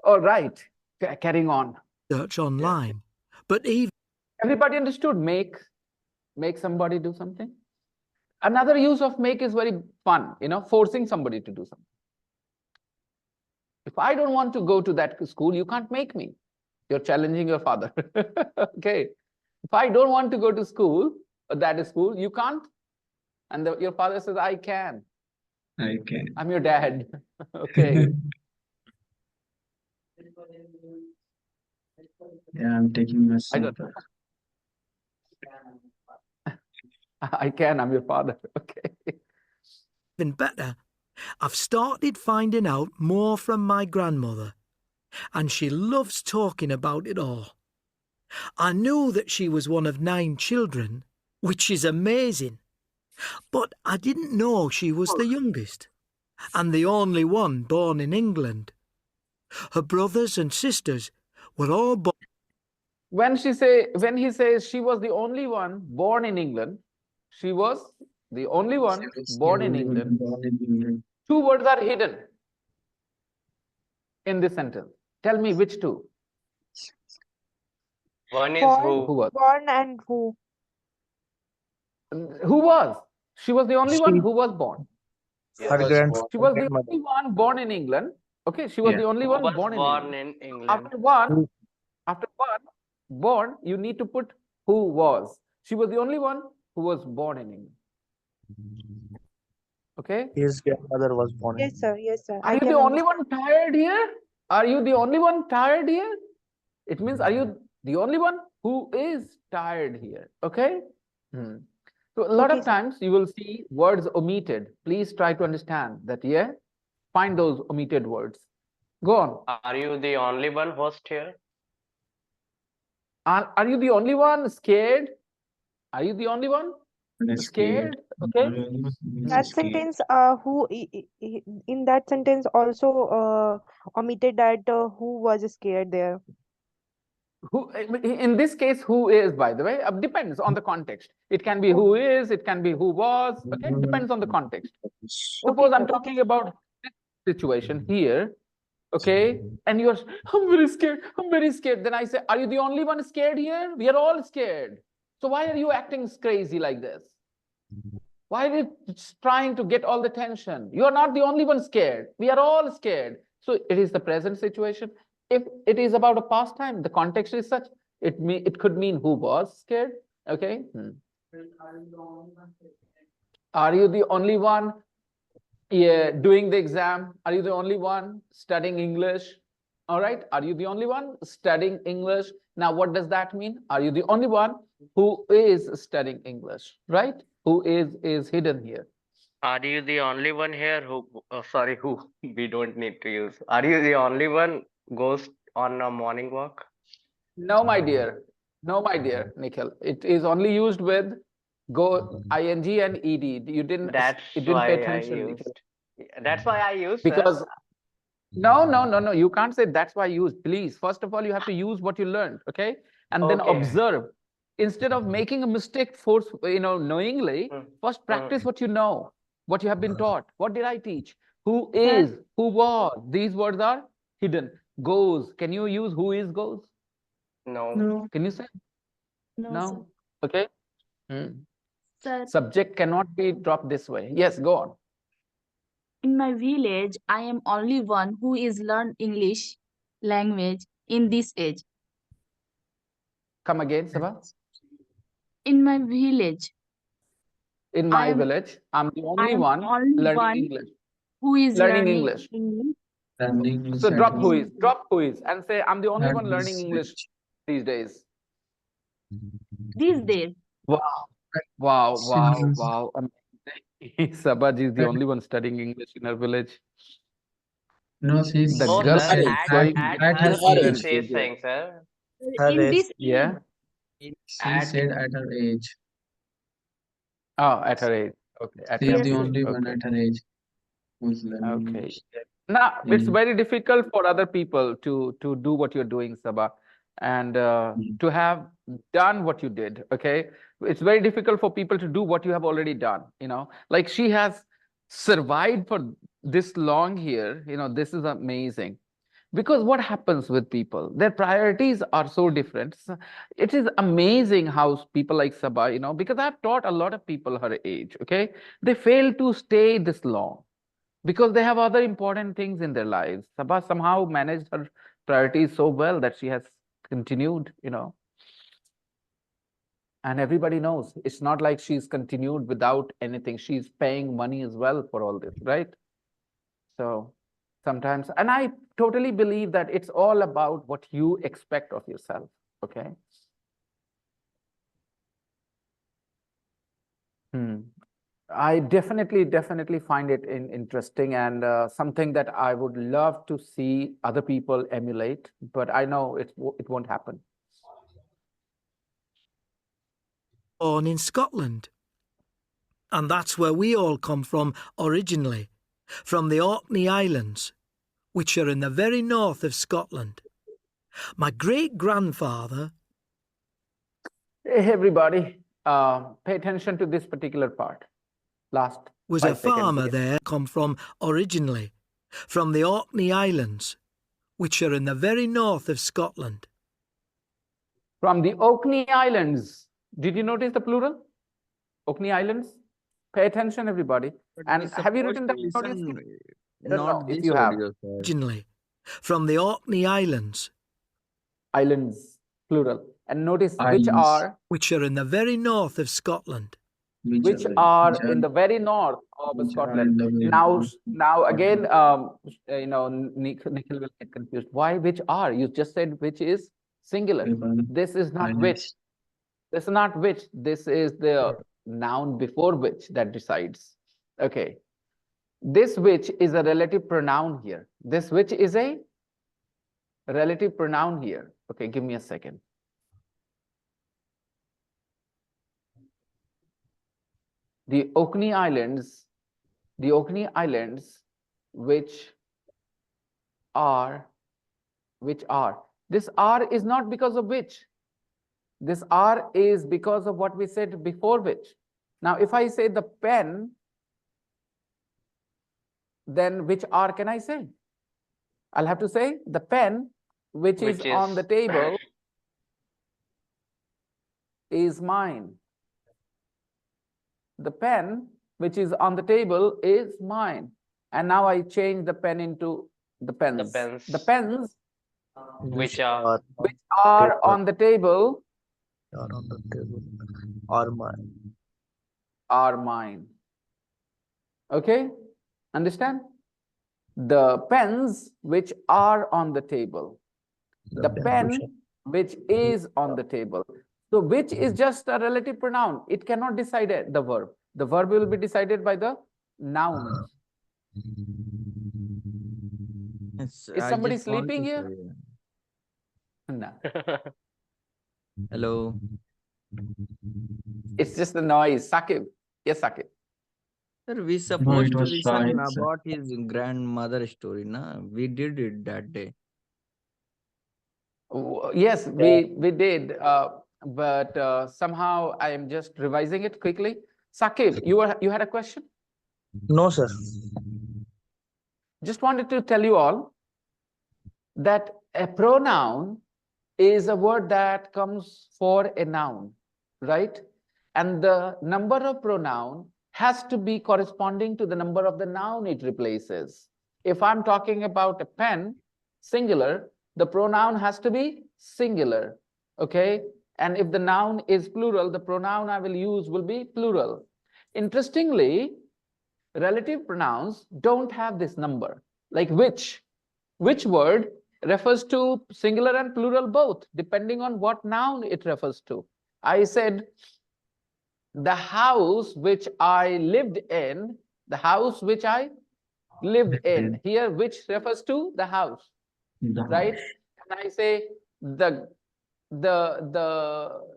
All right. Carrying on. Search online, but even Everybody understood make somebody do something? Another use of make is very fun, forcing somebody to do something. If I don't want to go to that school, you can't make me. You're challenging your father. Okay. If I don't want to go to school, that school, you can't. And your father says, I can. I can. I'm your dad. Okay. Yeah, I'm taking my I don't sample. I can. I'm your father. Okay. even better, I've started finding out more from my grandmother, and she loves talking about it all. I knew that she was one of 9 children, which is amazing, but I didn't know she was the youngest, and the only one born in England. Her brothers and sisters were all born. When he says she was the only one born in England, she was the only one born in England. Born in England. 2 words are hidden in this sentence. Tell me which 2? One is Born, who. Who was? born and who? Who was? She was the only one who was born. Yes. Her grandfather. She was the only one born in England. Okay, she was the only Who one was born in England. in England? After one born, you need to put who was. She was the only one who was born in England. Okay? His grandmother was born in Yes, sir. Yes, sir. Are I you can the only understand. one tired here? Are you the only one tired here? It means, are you the only one who is tired here? Okay? So a lot Okay, of sir. times you will see words omitted. Please try to understand that, yeah? Find those omitted words. Go on. Are you the only one host here? Are you the only one scared? Are you the only one Scared. Okay? That sentence, in that sentence also omitted that who was scared there. Who, in this case, who is, by the way, depends on the context. It can be who is, it can be who was. Okay, it depends on the context. Suppose I'm talking about this situation here. Okay, and you're, I'm very scared. I'm very scared. Then I say, are you the only one scared here? We are all scared. So why are you acting crazy like this? Why are you trying to get all the tension? You are not the only one scared. We are all scared. So it is the present situation. If it is about a past time, the context is such, it could mean who was scared. Okay. Are you the only one doing the exam? Are you the only one studying English? All right. Are you the only one studying English? Now, what does that mean? Are you the only one who is studying English? Right? Who is hidden here? Are you the only one here who, who we don't need to use? Are you the only one goes on a morning walk? No, my dear. No, my dear, Nikhil. It is only used with go ing and ed. You didn't. That's It didn't why pay I attention, used. Nikhil. That's why I used, Because sir. no. You can't say that's why I used. Please, first of all, you have to use what you learned, okay? And then observe. Instead of making a mistake knowingly, first practice what you know, what you have been taught. What did I teach? Who is, who was? These words are hidden. Goes. Can you use who is goes? No. Can you say? No. Okay. Sir, Subject cannot be dropped this way. Yes, go on. in my village, I am only one who is learned English language in this age. Come again, Sabha. In my village, In my village, I'm the only one learning English. who is Learning English. So drop who is, and say I'm the only one learning English these days. These days. Wow. Sabaj is the only one studying English in our village. No, she's The No, girl sir. is showing At her age, she's saying, sir. In this Yeah. She said at her age. Oh, at her age. Okay, She is the attempting. only one Okay. at her age who's learning Okay. English. Now, it's Mm. very difficult for other people to do what you're doing, Sabah, and to have done what you did. Okay, it's very difficult for people to do what you have already done. You know, like she has survived for this long here. You know, this is amazing. Because what happens with people, their priorities are so different. It is amazing how people like Sabah, you know, because I've taught a lot of people her age. Okay, they fail to stay this long because they have other important things in their lives. Sabha somehow managed her priorities so well that she has continued, you know. And everybody knows it's not like she's continued without anything. She's paying money as well for all this, right? So sometimes, and I totally believe that it's all about what you expect of yourself, okay? I definitely find it interesting and something that I would love to see other people emulate, but I know it won't happen. Born in Scotland. And that's where we all come from originally, from the Orkney Islands, which are in the very north of Scotland. My great-grandfather... Hey, everybody, pay attention to this particular part. Last was 5 a seconds farmer here. there, come from originally, from the Orkney Islands, which are in the very north of Scotland. From the Orkney Islands. Did you notice the plural? Orkney Islands? Pay attention, everybody. But we And have you supposed written to down your listen skip? I don't know not if this you have. audio, sir. Originally, from the Orkney Islands. Islands, plural. And notice Islands. Which are in the very north of Scotland. Which are in the very north of Scotland. Now again, you know, Nikhil will get confused. Why which are? You just said which is singular. This is not which. This is not which. This is the noun before which that decides. Okay. This which is a relative pronoun here. This which is a relative pronoun here. Okay, give me a second. The Orkney Islands, which are, this are is not because of which. This are is because of what we said before which. Now, if I say the pen, then which are can I say? I'll have to say the pen, which is on the table, is mine. The pen, which is on the table, is mine. And now I change the pen into the pens. The pens, which are on the table, are mine. Okay? Understand? The pens which are on the table. The pen which is on the table. So which is just a relative pronoun. It cannot decide the verb. The verb will be decided by the nouns. Yes, Is I somebody just want sleeping to here? say- No. Hello. It's just a noise. Sakib. Yes, Sakib. Sir, we supposed to was listen Shahid, sir. about his grandmother story, na? We did it that day. Yes, we did. But somehow I am just revising it quickly. Sakib, you had a question? No, sir. Just wanted to tell you all that a pronoun is a word that comes for a noun, right? And the number of pronoun has to be corresponding to the number of the noun it replaces. If I'm talking about a pen, singular, the pronoun has to be singular, okay? And if the noun is plural, the pronoun I will use will be plural. Interestingly, relative pronouns don't have this number, like which word refers to singular and plural both, depending on what noun it refers to. I said, the house which I lived in, the house which I lived in. Here, which refers to the house, right? And I say, the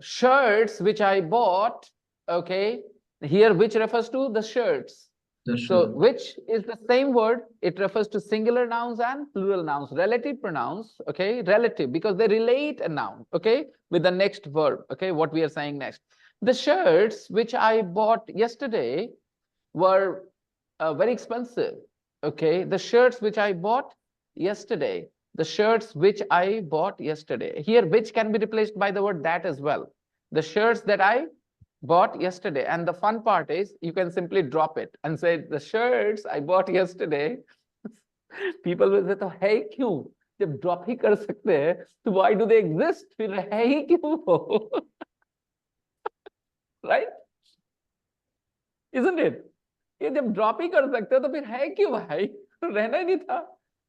shirts which I bought, okay, Here, which refers to the shirts. The So shirt. which is the same word. It refers to singular nouns and plural nouns, relative pronouns, okay, relative, because they relate a noun, okay, with the next verb, okay, what we are saying next. The shirts which I bought yesterday were very expensive, okay. The shirts which I bought yesterday, the shirts which I bought yesterday. Here, which can be replaced by the word that as well. The shirts that I bought yesterday. And the fun part is you can simply drop it and say the shirts I bought yesterday. People will say, तो है क्यों जब drop ही कर सकते हैं तो why do they exist? फिर है ही क्यों वो? Right? Isn't it? ये जब drop ही कर सकते हैं तो फिर है क्यों भाई? रहना ही नहीं था.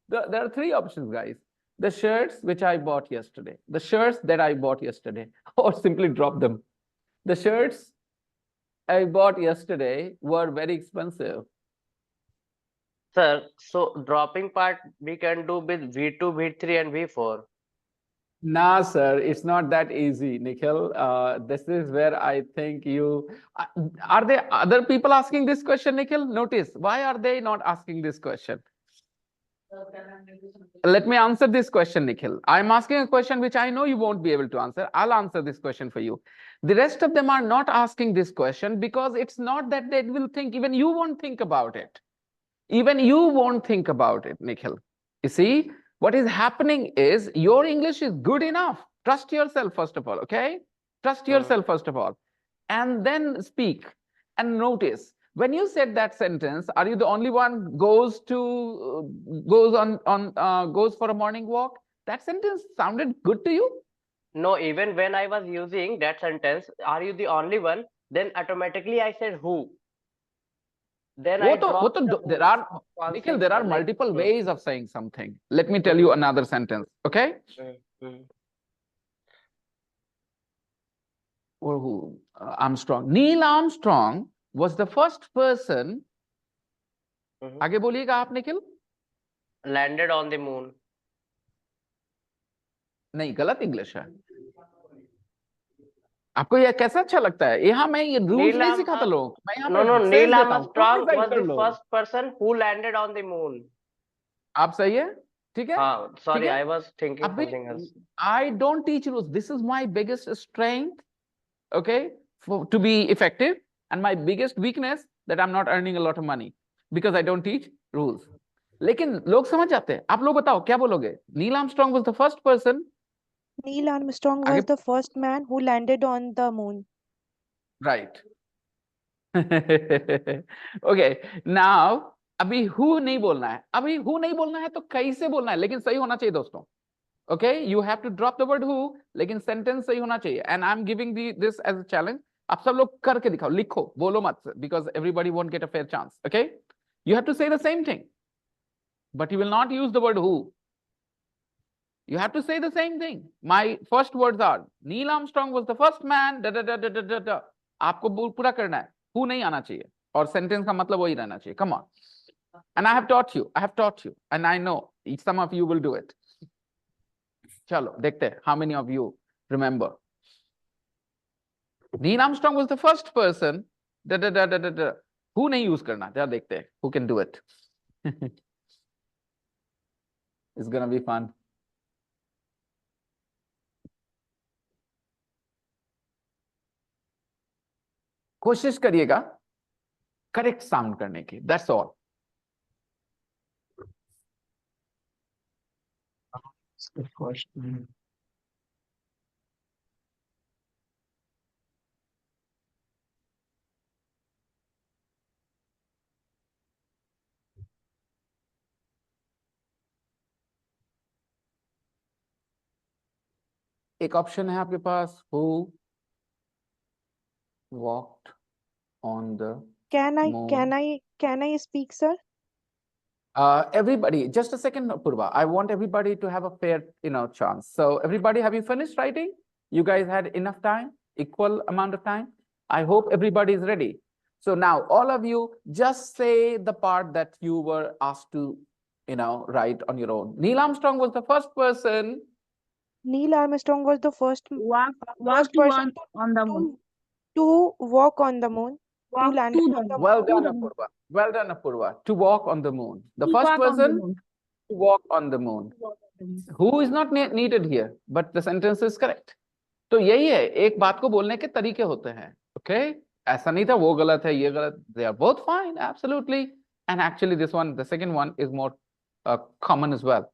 There are three options, guys. The shirts which I bought yesterday, the shirts that I bought yesterday, or simply drop them. The shirts I bought yesterday were very expensive. Sir, so dropping part we can do with V2, V3 and V4. Nah, sir, it's not that easy, Nikhil. This is where I think you... Are there other people asking this question, Nikhil? Notice, why are they not asking this question? Let me answer this question, Nikhil. I'm asking a question which I know you won't be able to answer. I'll answer this question for you. The rest of them are not asking this question because it's not that they will think, even you won't think about it. Even you won't think about it, Nikhil. You see, what is happening is your English is good enough. Trust yourself, first of all, okay? Trust yourself, first of all, and then speak. And notice, when you said that sentence, are you the only one goes for a morning walk? That sentence sounded good to you? No, even when I was using that sentence, are you the only one? Then automatically I said who. Then I dropped the who there are, concept, Nikhil, there are like, multiple ways of saying something. Let me tell you another sentence, okay? Or who? Armstrong. Neil Armstrong was the first person. आगे बोलिएगा आप, Nikhil. Landed on the moon. नहीं, गलत English है. आपको ये कैसा अच्छा लगता है? यहाँ मैं ये रूल्स नहीं सिखाता लोगों को. मैं यहाँ पे Neil Armstrong was the first person who landed on the moon. आप सही है? ठीक है? Sorry, I was thinking something else. I don't teach rules. This is my biggest strength, okay, to be effective, and my biggest weakness that I'm not earning a lot of money because I don't teach rules. लेकिन लोग समझ जाते हैं. आप लोग बताओ क्या बोलोगे? Neil Armstrong was the first person. Neil Armstrong was the first man who landed on the moon. Right. Okay. Now, अभी who नहीं बोलना है. अभी who नहीं बोलना है तो कैसे बोलना है? लेकिन सही होना चाहिए दोस्तों. Okay, you have to drop the word who, लेकिन sentence सही होना चाहिए. And I'm giving this as a challenge. आप सब लोग करके दिखाओ, लिखो, बोलो मत, because everybody won't get a fair chance. Okay, you have to say the same thing, but you will not use the word who. You have to say the same thing. My first words are Neil Armstrong was the first man. आपको पूरा करना है. Who नहीं आना चाहिए और sentence का मतलब वही रहना चाहिए. Come on. And I have taught you. And I know some of you will do it. चलो देखते हैं how many of you remember. Neil Armstrong was the first person. Who नहीं use करना? जरा देखते हैं who can do it. It's gonna be fun. कोशिश करिएगा करेक्ट साउंड करने की. That's all. एक ऑप्शन है आपके पास who walked on the moon. Can I speak, sir? Everybody, just a second, Purva. I want everybody to have a fair, chance. So everybody, have you finished writing? You guys had enough time, equal amount of time. I hope everybody is ready. So now all of you just say the part that you were asked to, write on your own. Neil Armstrong was the first person. Neil Armstrong was the first Walk person on the moon. to walk on the moon. Walk land to on the the moon. Well To done, the moon. Apurva. Well done, Apurva. To walk on the moon. The To first walk on the person moon. to walk on the moon. To walk on the moon. Who is not needed here, but the sentence is correct. तो यही है, एक बात को बोलने के तरीके होते हैं. Okay? ऐसा नहीं था वो गलत है, ये गलत. They are both fine, absolutely. And actually this one, the second one is more common as well.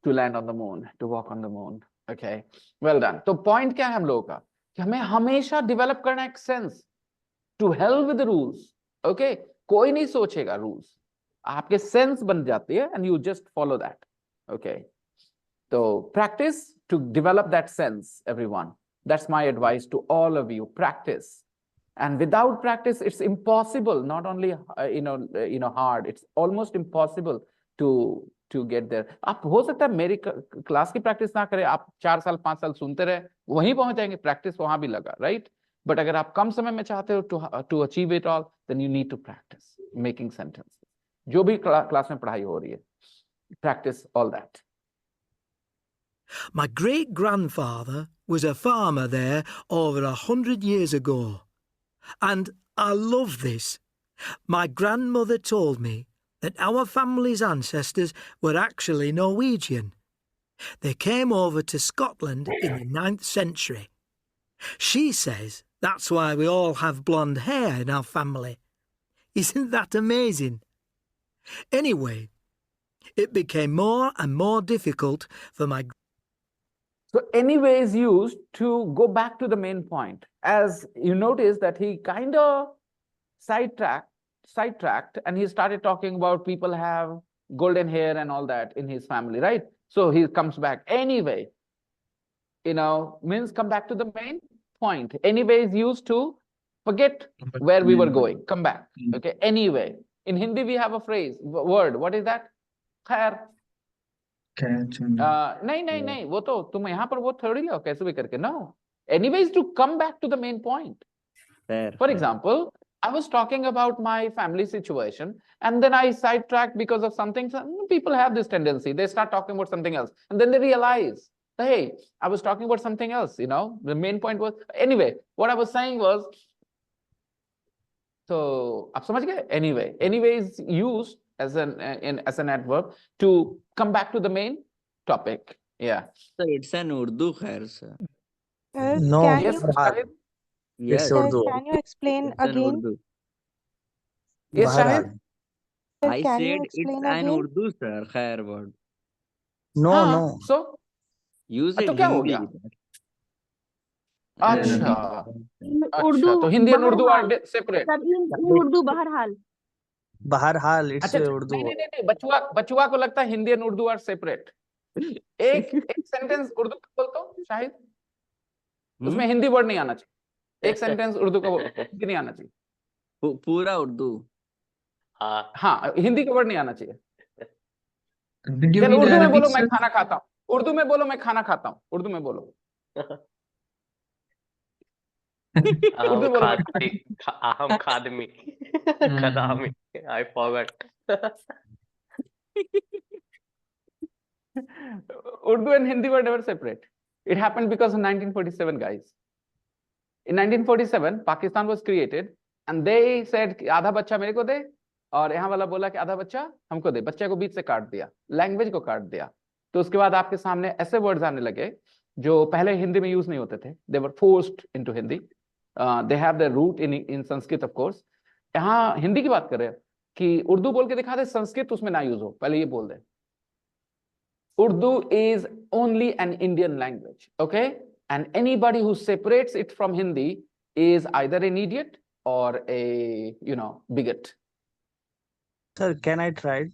To land on the moon, to walk on the moon. Okay, well done. तो point क्या है हम लोगों का कि हमें हमेशा develop करना एक sense to hell with the rules. Okay, कोई नहीं सोचेगा rules, आपके sense बन जाती है and you just follow that. Okay, so practice to develop that sense, everyone. That's my advice to all of you. Practice, and without practice, it's impossible. Not only hard, it's almost impossible to get there. आप हो सकता है मेरी class की practice ना करें, आप 4 साल 5 साल सुनते रहे, वहीं पहुंच जाएंगे. प्रैक्टिस वहां भी लगा, राइट? बट अगर आप कम समय में चाहते हो to achieve it all, then you need to practice making sentences. जो भी क्लास में पढ़ाई हो रही है, practice all that. My great-grandfather was a farmer there over 100 years ago. And I love this. My grandmother told me that our family's ancestors were actually Norwegian. They came over to Scotland in the 9th century. She says that's why we all have blonde hair in our family. Isn't that amazing? Anyway, it became more and more difficult for my... So anyway is used to go back to the main point. As you notice that he kind of sidetracked and he started talking about people have golden hair and all that in his family, right? So he comes back. Anyway, means come back to the main point. Anyway is used to forget where we were going. Come back. Okay. Anyway. In Hindi, we have a phrase, word. What is that? Khair. नहीं वो तो तुम यहाँ पर वो थोड़ी लो कैसे भी करके. No. Anyways, to come back to the main point. For example, I was talking about my family situation and then I sidetracked because of something. Some people have this tendency. They start talking about something else and then they realize, hey, I was talking about something else, The main point was, anyway, what I was saying was, so आप समझ गए? Anyway is used as an adverb to come back to the main topic. Yeah. So it's an Urdu khair, sir. No, Yes. Sir, can you explain It's an again? Urdu. Yes, Shahid? Sir, I can said you it's explain an again? Urdu, sir, khair word. No. So Use it तो क्या हो Hindi. गया? अच्छा उर्दू तो हिंदी और उर्दू बहरहाल. Are separate. Sir in Urdu बहरहाल. बहरहाल इट्स अच्छा उर्दू. नहीं बचुआ को लगता है हिंदी और उर्दू आर सेपरेट. एक सेंटेंस उर्दू का बोल तो शाहिद, उसमें हिंदी वर्ड नहीं आना चाहिए. एक सेंटेंस उर्दू का हिंदी नहीं आना चाहिए. पूरा उर्दू. हाँ हिंदी का वर्ड नहीं आना चाहिए. Did you चलो mean उर्दू में Arabic, बोलो मैं sir? खाना खाता हूँ. उर्दू में बोलो मैं खाना खाता हूँ. उर्दू में बोलो. उर्दू में बोलो मैं खाना aham khadmi khadami. I forgot. Urdu and Hindi were never separate. It happened because of 1947, guys. In 1947, Pakistan was created and they said कि आधा बच्चा मेरे को दे और यहाँ वाला बोला कि आधा बच्चा हमको दे. बच्चे को बीच से काट दिया, लैंग्वेज को काट दिया. तो उसके बाद आपके सामने ऐसे वर्ड्स आने लगे जो पहले हिंदी में यूज नहीं होते थे. They were forced into Hindi. They have their root in Sanskrit, of course. यहाँ हिंदी की बात कर रहे हैं कि उर्दू बोल के दिखा दे, संस्कृत उसमें ना यूज हो, पहले ये बोल दे. Urdu is only an Indian language, okay? And anybody who separates it from Hindi is either an idiot or a, bigot. Sir, can I try it?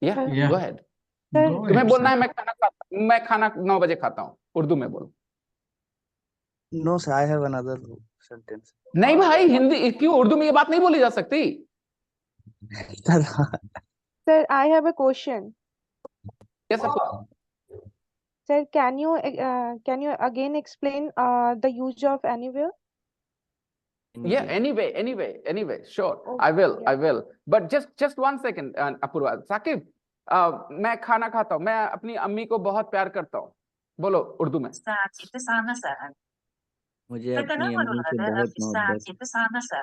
Yeah, Yeah. go ahead. Sir, तुम्हें बोलना है मैं खाना 9 बजे खाता हूँ. उर्दू में बोलो. No, sir, I have another sentence. नहीं भाई, हिंदी क्यों, उर्दू में ये बात नहीं बोली जा सकती. Sir, I have a question. Yes, of course. Sir, can you again explain the use of anywhere? Yeah, anyway, sure. Oh, I will. yeah. But just 1 second, Apurva. Saqib, मैं खाना खाता हूँ, मैं अपनी अम्मी को बहुत प्यार करता हूँ. बोलो उर्दू में। मुझे अपनी अम्मी से बहुत मोहब्बत।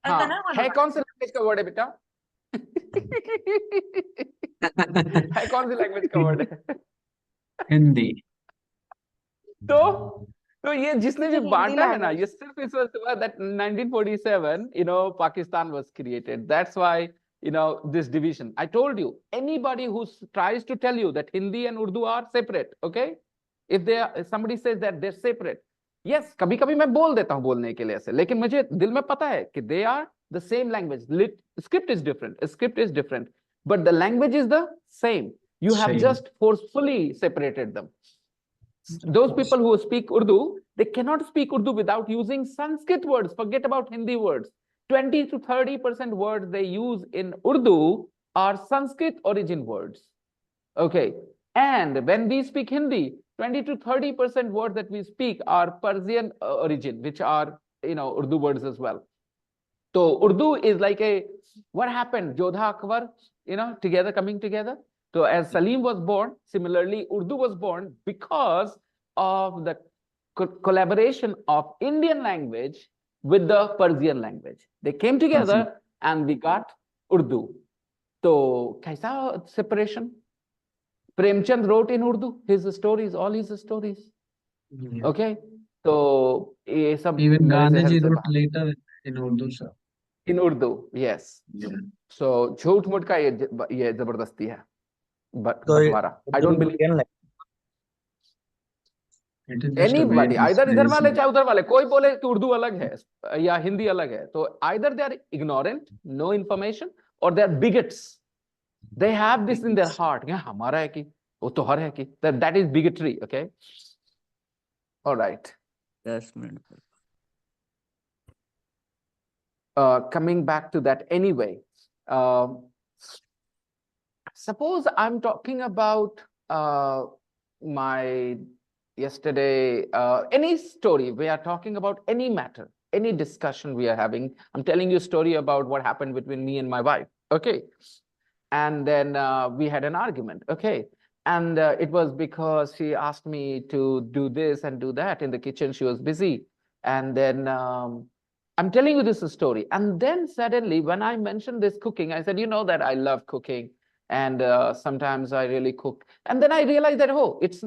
हाँ, है कौन सी लैंग्वेज का वर्ड है बेटा? है कौन सी लैंग्वेज का वर्ड है? हिंदी। तो ये जिसने भी It's a Hindi बांटा है ना, language. ये सिर्फ इस वजह से हुआ that 1947 Pakistan was created. That's why this division. I told you, anybody who tries to tell you that Hindi and Urdu are separate, okay, if somebody says that they're separate, yes, कभी कभी मैं बोल देता हूँ बोलने के लिए ऐसे, लेकिन मुझे दिल में पता है कि they are the same language. Script is different, but the language is the same. You have just forcefully separated them. Those people who speak Urdu, they cannot speak Urdu without using Sanskrit words. Forget about Hindi words. 20 to 30% words they use in Urdu are Sanskrit origin words. Okay. And when we speak Hindi, 20 to 30% words that we speak are Persian origin, which are, Urdu words as well. So Urdu is like what happened? Jodha Akbar, coming together. So as Salim was born, similarly, Urdu was born because of the collaboration of Indian language with the Persian language. They came together and we got Urdu. So, kaisa separation? Premchand wrote in Urdu his stories, all his stories. Yeah. Okay. So, even Gandhiji wrote later in Urdu, sir. In Urdu, yes. Yeah. So, झूठ मूठ का ये जबरदस्ती है. But So बंटवारा. I don't believe. It is just a way Anybody, either इधर वाले disguising. चाहे उधर वाले, कोई बोले कि उर्दू अलग है या हिंदी अलग है, तो either they are ignorant, no information, or they are bigots. They have this in their heart. Yeah, हमारा है कि वो तो हर है कि that is bigotry. Okay. All right. 10 minutes. Coming back to that anyway. Suppose I'm talking about my yesterday, any story, we are talking about any matter, any discussion we are having. I'm telling you a story about what happened between me and my wife. Okay. And then we had an argument. Okay. And it was because she asked me to do this and do that in the kitchen. She was busy. And then I'm telling you this story. And then suddenly when I mentioned this cooking, I said, you know that I love cooking. And sometimes I really cook. And then I realized that,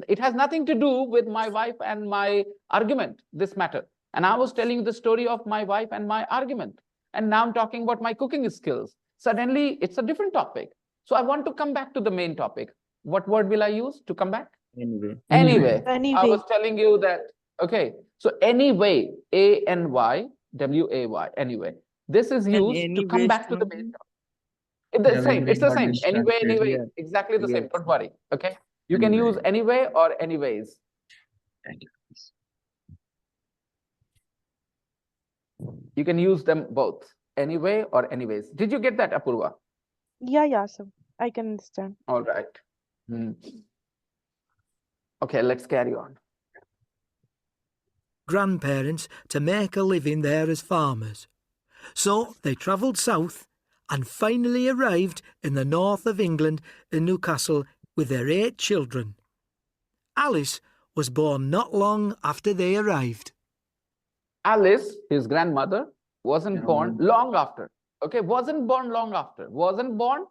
it has nothing to do with my wife and my argument, this matter. And I was telling you the story of my wife and my argument. And now I'm talking about my cooking skills. Suddenly, it's a different topic. So I want to come back to the main topic. What word will I use to come back? Anyway. I was telling you that, okay. So anyway, A-N-Y-W-A-Y, anyway. This is used to come back to the main topic. It's the same. Anyway, exactly the same. Don't worry. Okay. You can use anyway or anyways. You can use them both. Anyway or anyways. Did you get that, Apurva? Yeah, sir. I can understand. All right. Okay, let's carry on. Grandparents to make a living there as farmers. So they travelled south and finally arrived in the north of England in Newcastle with their 8 children. Alice was born not long after they arrived. Alice, his grandmother, wasn't born long after. Okay, wasn't born long after. Wasn't born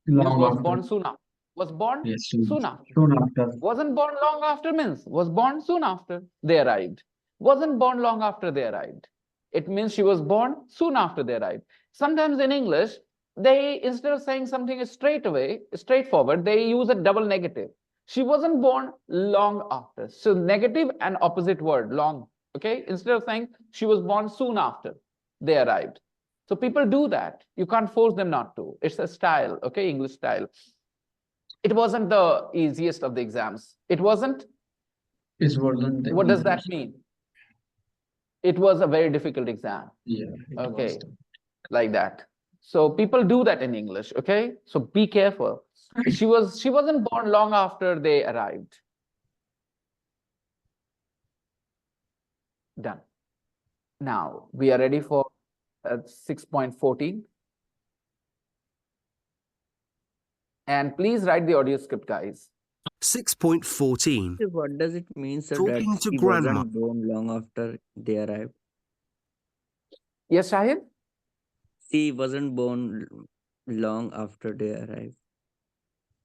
means was born soon after. Was born soon after. Soon after. Wasn't born long after means was born soon after they arrived. Wasn't born long after they arrived. It means she was born soon after they arrived. Sometimes in English, they, instead of saying something straightforward, they use a double negative. She wasn't born long after. So negative and opposite word, long. Okay, instead of saying she was born soon after they arrived. So people do that. You can't force them not to. It's a style, okay, English style. It wasn't the easiest of the exams. It wasn't? What does that mean? It was a very difficult exam. Yeah. Okay, like that. So people do that in English, okay? So be careful. She wasn't born long after they arrived. Done. Now we are ready for 6.14. And please write the audio script, guys. 6.14. So what does it mean, sir, Talking that to he grandma. wasn't born long after they arrived? Yes, Shahid? She wasn't born long after they arrived.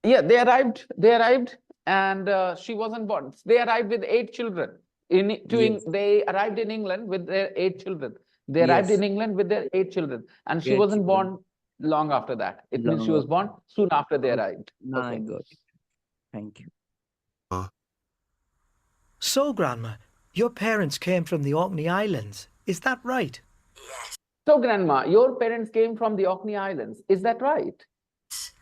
Yeah, they arrived, and she wasn't born. They arrived with 8 children. Yes, They arrived in England with their 8 children. They arrived yes, in England with their 8 children, and she eight wasn't children. born long after that. It means she Long was after. born soon after they Okay, arrived. now I Okay. got it. Thank you. So, Grandma, your parents came from the Orkney Islands. Is that right? So, Grandma, your parents came from the Orkney Islands. Is that right?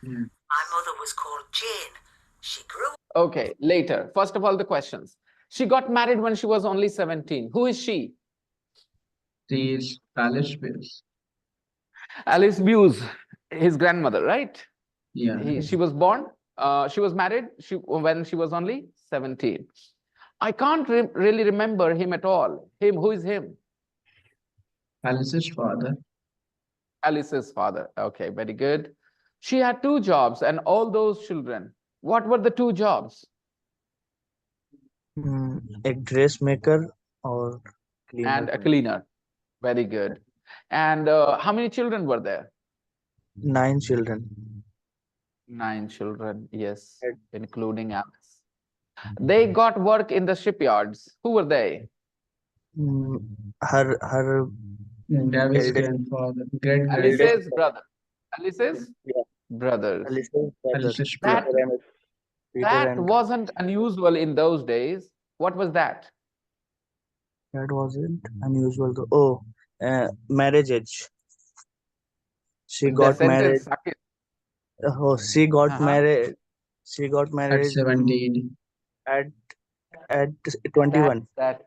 Yeah. My mother was called Jane. She grew Okay, later. First of all, the questions. She got married when she was only 17. Who is she? She is Alice Wills. Alice Muse, his grandmother, right? Yeah. She was born, she was married when she was only 17. I can't really remember him at all. Him, who is him? Alice's father. Alice's father. Okay, very good. She had 2 jobs and all those children. What were the 2 jobs? A dressmaker or cleaner. And a cleaner. Very good. And how many children were there? 9 children. 9 children, yes, including Alice. They got work in the shipyards. Who were they? Her David's eldest, grandfather. Great Alice's brother. Alice's yeah, brothers. Alice's brother, Alice's That, brother. Peter that and wasn't unusual in those days. What was that? that wasn't unusual though. Oh, marriage age. She The got married. sentence, Sakit. Oh, she got Uh-huh. married. She got At married 17. at 21. That's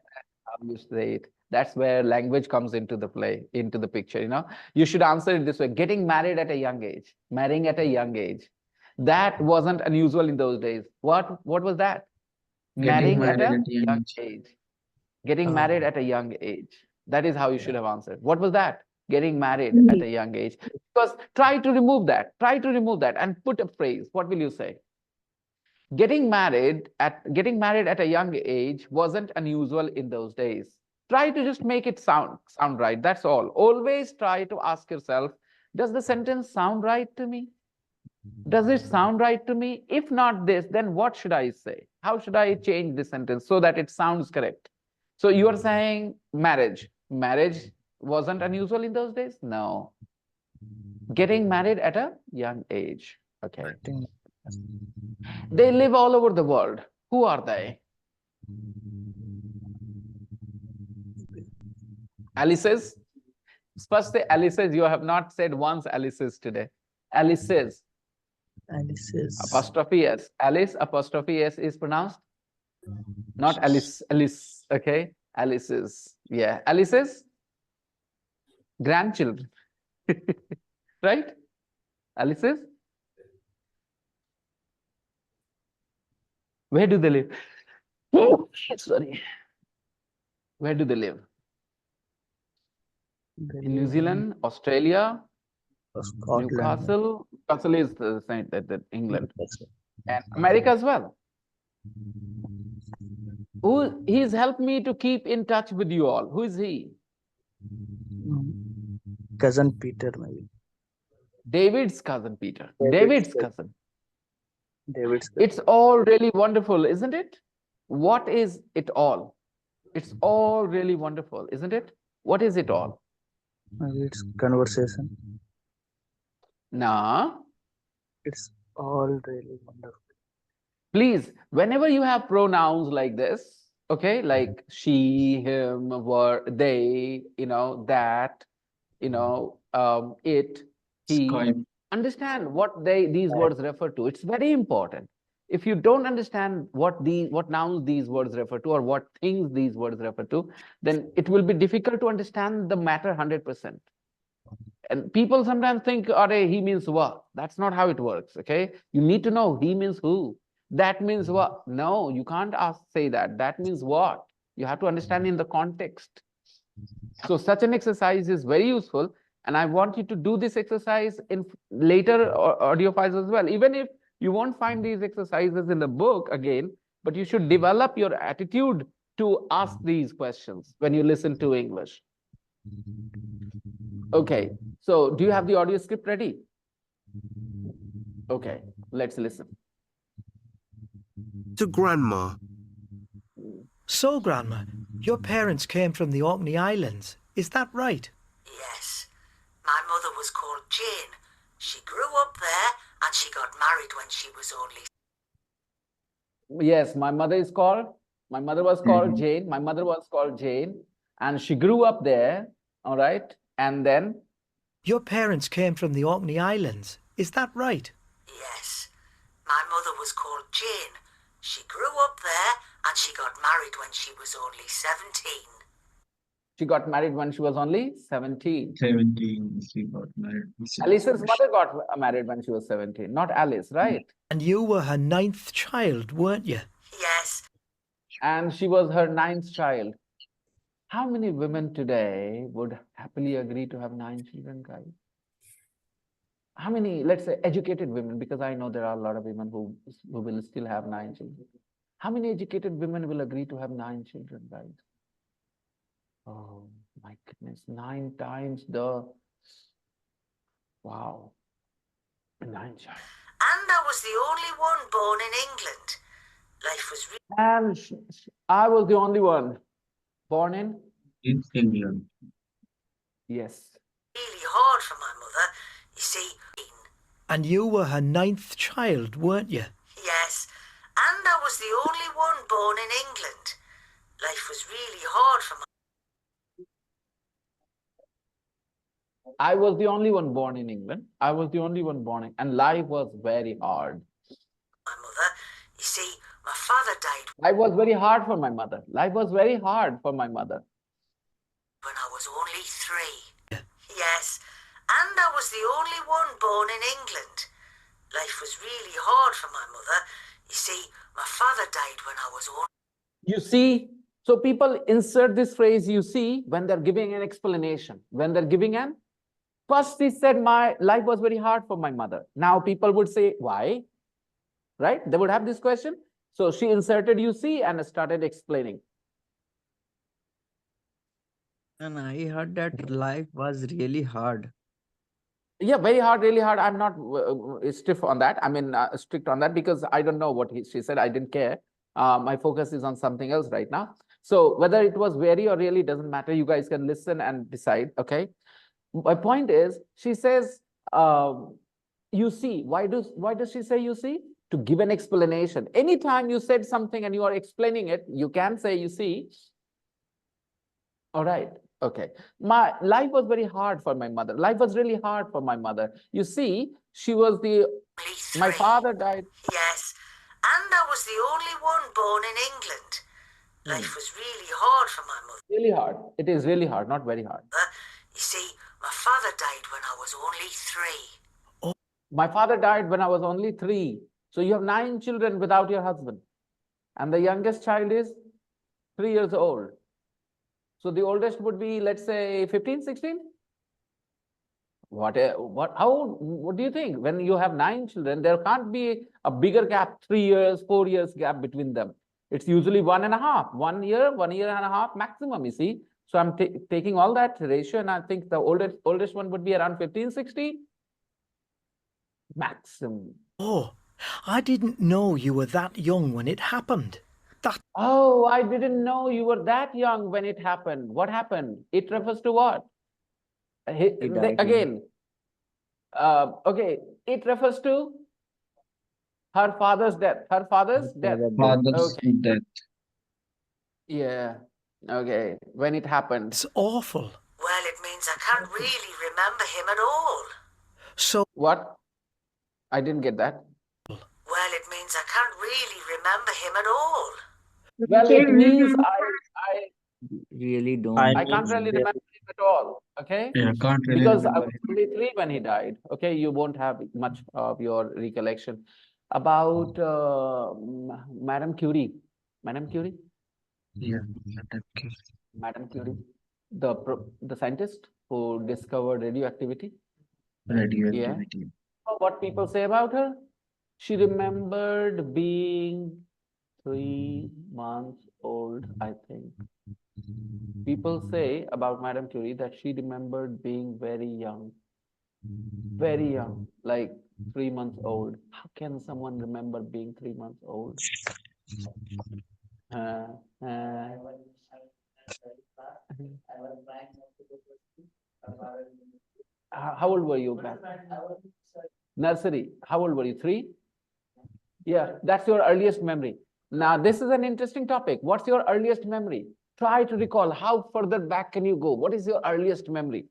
how you say it. That's where language comes into the play, into the picture. You should answer it this way: getting married at a young age, marrying at a young age. That wasn't unusual in those days. What was that? Getting Marrying at married a at young young age. age. Getting married at a young age. That is how you should have answered. What was that? Getting married at a young age. Because try to remove that. Try to remove that and put a phrase. What will you say? Getting married at a young age wasn't unusual in those days. Try to just make it sound right. That's all. Always try to ask yourself, does the sentence sound right to me? Does it sound right to me? If not this, then what should I say? How should I change this sentence so that it sounds correct? So you are saying marriage. Marriage wasn't unusual in those days? No. Getting married at a young age. Okay. They live all over the world. Who are they? Alice's? First say Alice's. You have not said once Alice's today. Alice's. Alice's. Apostrophe S. Alice apostrophe S is pronounced? Not Alice. Alice. Okay. Alice's. Yeah. Alice's grandchildren. Right? Alice's? Where do they live? Oh, sorry. Where do they live? In New Zealand, Australia, Scotland. Newcastle. Newcastle is the same that England, and America as well. He's helped me to keep in touch with you all. Who is he? Cousin Peter, maybe. David's cousin Peter. David's cousin. David's cousin. It's all really wonderful, isn't it? What is it all? It's all really wonderful, isn't it? What is it all? Maybe it's conversation. Nah. It's all really wonderful. Please, whenever you have pronouns like this, okay, like she, him, were, they, that, it, he, Skype. understand what these words refer to. It's very important. If you don't understand what nouns these words refer to or what things these words refer to, then it will be difficult to understand the matter 100%. And people sometimes think, he means what? That's not how it works, okay? You need to know he means who. That means what? No, you can't say that. That means what? You have to understand in the context. So such an exercise is very useful. And I want you to do this exercise in later audio files as well. Even if You won't find these exercises in the book again, but you should develop your attitude to ask these questions when you listen to English. Okay, so do you have the audio script ready? Okay, let's listen. To Grandma. So, Grandma, your parents came from the Orkney Islands. Is that right? Yes. My mother was called Jane. She grew up there and she got married when she was only... Yes, my mother was called Jane. My mother was called Jane, and she grew up there. All right, and then your parents came from the Orkney Islands. Is that right? Yes. My mother was called Jane. She grew up there and she got married when she was only 17. She got married when she was only 17. 17, she got married. Alice's mother got married when she was 17, not Alice, right? And you were her 9th child, weren't you? Yes. And she was her 9th child. How many women today would happily agree to have 9 children, guys? How many, let's say, educated women, because I know there are a lot of women who will still have 9 children. How many educated women will agree to have 9 children, guys? Oh my goodness, 9 times the, wow, 9 child. And I was the only one born in England. Life was really... And I was the only one born in England. Yes. Really hard for my mother, you see. And you were her 9th child, weren't you? Yes. And I was the only one born in England. Life was really hard for my... I was the only one born in England. I was the only one born in, and life was very hard. My mother, you see, my father died... Life was very hard for my mother. Life was very hard for my mother. When I was only 3. Yes. And I was the only one born in England. Life was really hard for my mother. You see, my father died when I was only... You see, so people insert this phrase, you see, when they're giving an explanation. When they're giving an... First, he said, my life was very hard for my mother. Now people would say, why? Right? They would have this question. So she inserted, you see, and started explaining. And I heard that life was really hard. Yeah, very hard, really hard. I'm not stiff on that. I mean, strict on that because I don't know what she said. I didn't care. My focus is on something else right now. So whether it was very or really doesn't matter. You guys can listen and decide. Okay. My point is, she says, you see. Why does she say you see? To give an explanation. Anytime you said something and you are explaining it, you can say you see. All right. Okay. My life was very hard for my mother. Life was really hard for my mother. You see, she was the... My father died. Yes. And I was the only one born in England. Life was really hard for my mother. Really hard. It is really hard, not very hard. You see, my father died when I was only 3. Oh. My father died when I was only 3. So you have 9 children without your husband. And the youngest child is 3 years old. So the oldest would be, let's say, 15, 16? What do you think? When you have 9 children, there can't be a bigger gap, 3 years, 4 years gap between them. It's usually 1.5, 1 year, 1 year and a half maximum, you see. So I'm taking all that ratio, and I think the oldest one would be around 15, 16 maximum. Oh, I didn't know you were that young when it happened. Oh, I didn't know you were that young when it happened. What happened? It refers to what? Again, okay, it refers to her father's death. Her father's death. Father's death. Yeah. Okay. When it happened. It's awful. Well, it means I can't really remember him at all. So what? I didn't get that. Well, it means I can't really remember him at all. Well, it means I really don't. I can't really remember him at all. Okay. Yeah, can't really because I remember was only 3 when he died. Okay, you won't have much of your recollection about Madame Curie. Madame Curie. Yeah, Madame Curie, the scientist who discovered radioactivity. Radioactivity. Yeah. What people say about her? She remembered being 3 months old, I think. People say about Madame Curie that she remembered being very young, like 3 months old. How can someone remember being 3 months old? Uh, uh, how old were you back? Nursery. How old were you? 3? Yeah, that's your earliest memory. Now, this is an interesting topic. What's your earliest memory? Try to recall how further back can you go? What is your earliest memory?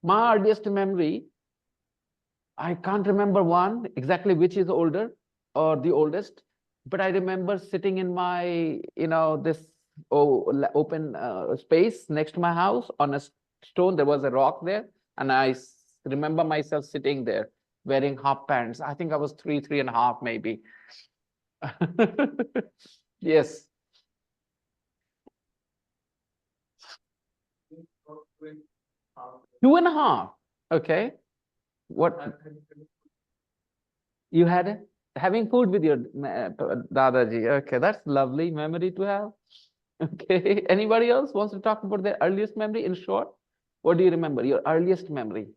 My earliest memory, I can't remember one exactly which is older or the oldest, but I remember sitting in my, this open space next to my house on a stone. There was a rock there, and I remember myself sitting there wearing half pants. I think I was 3.5 maybe. Yes. 2.5. Okay. What you had having food with your Dadaji. Okay, that's lovely memory to have. Okay. Anybody else wants to talk about their earliest memory in short? What do you remember? Your earliest memory?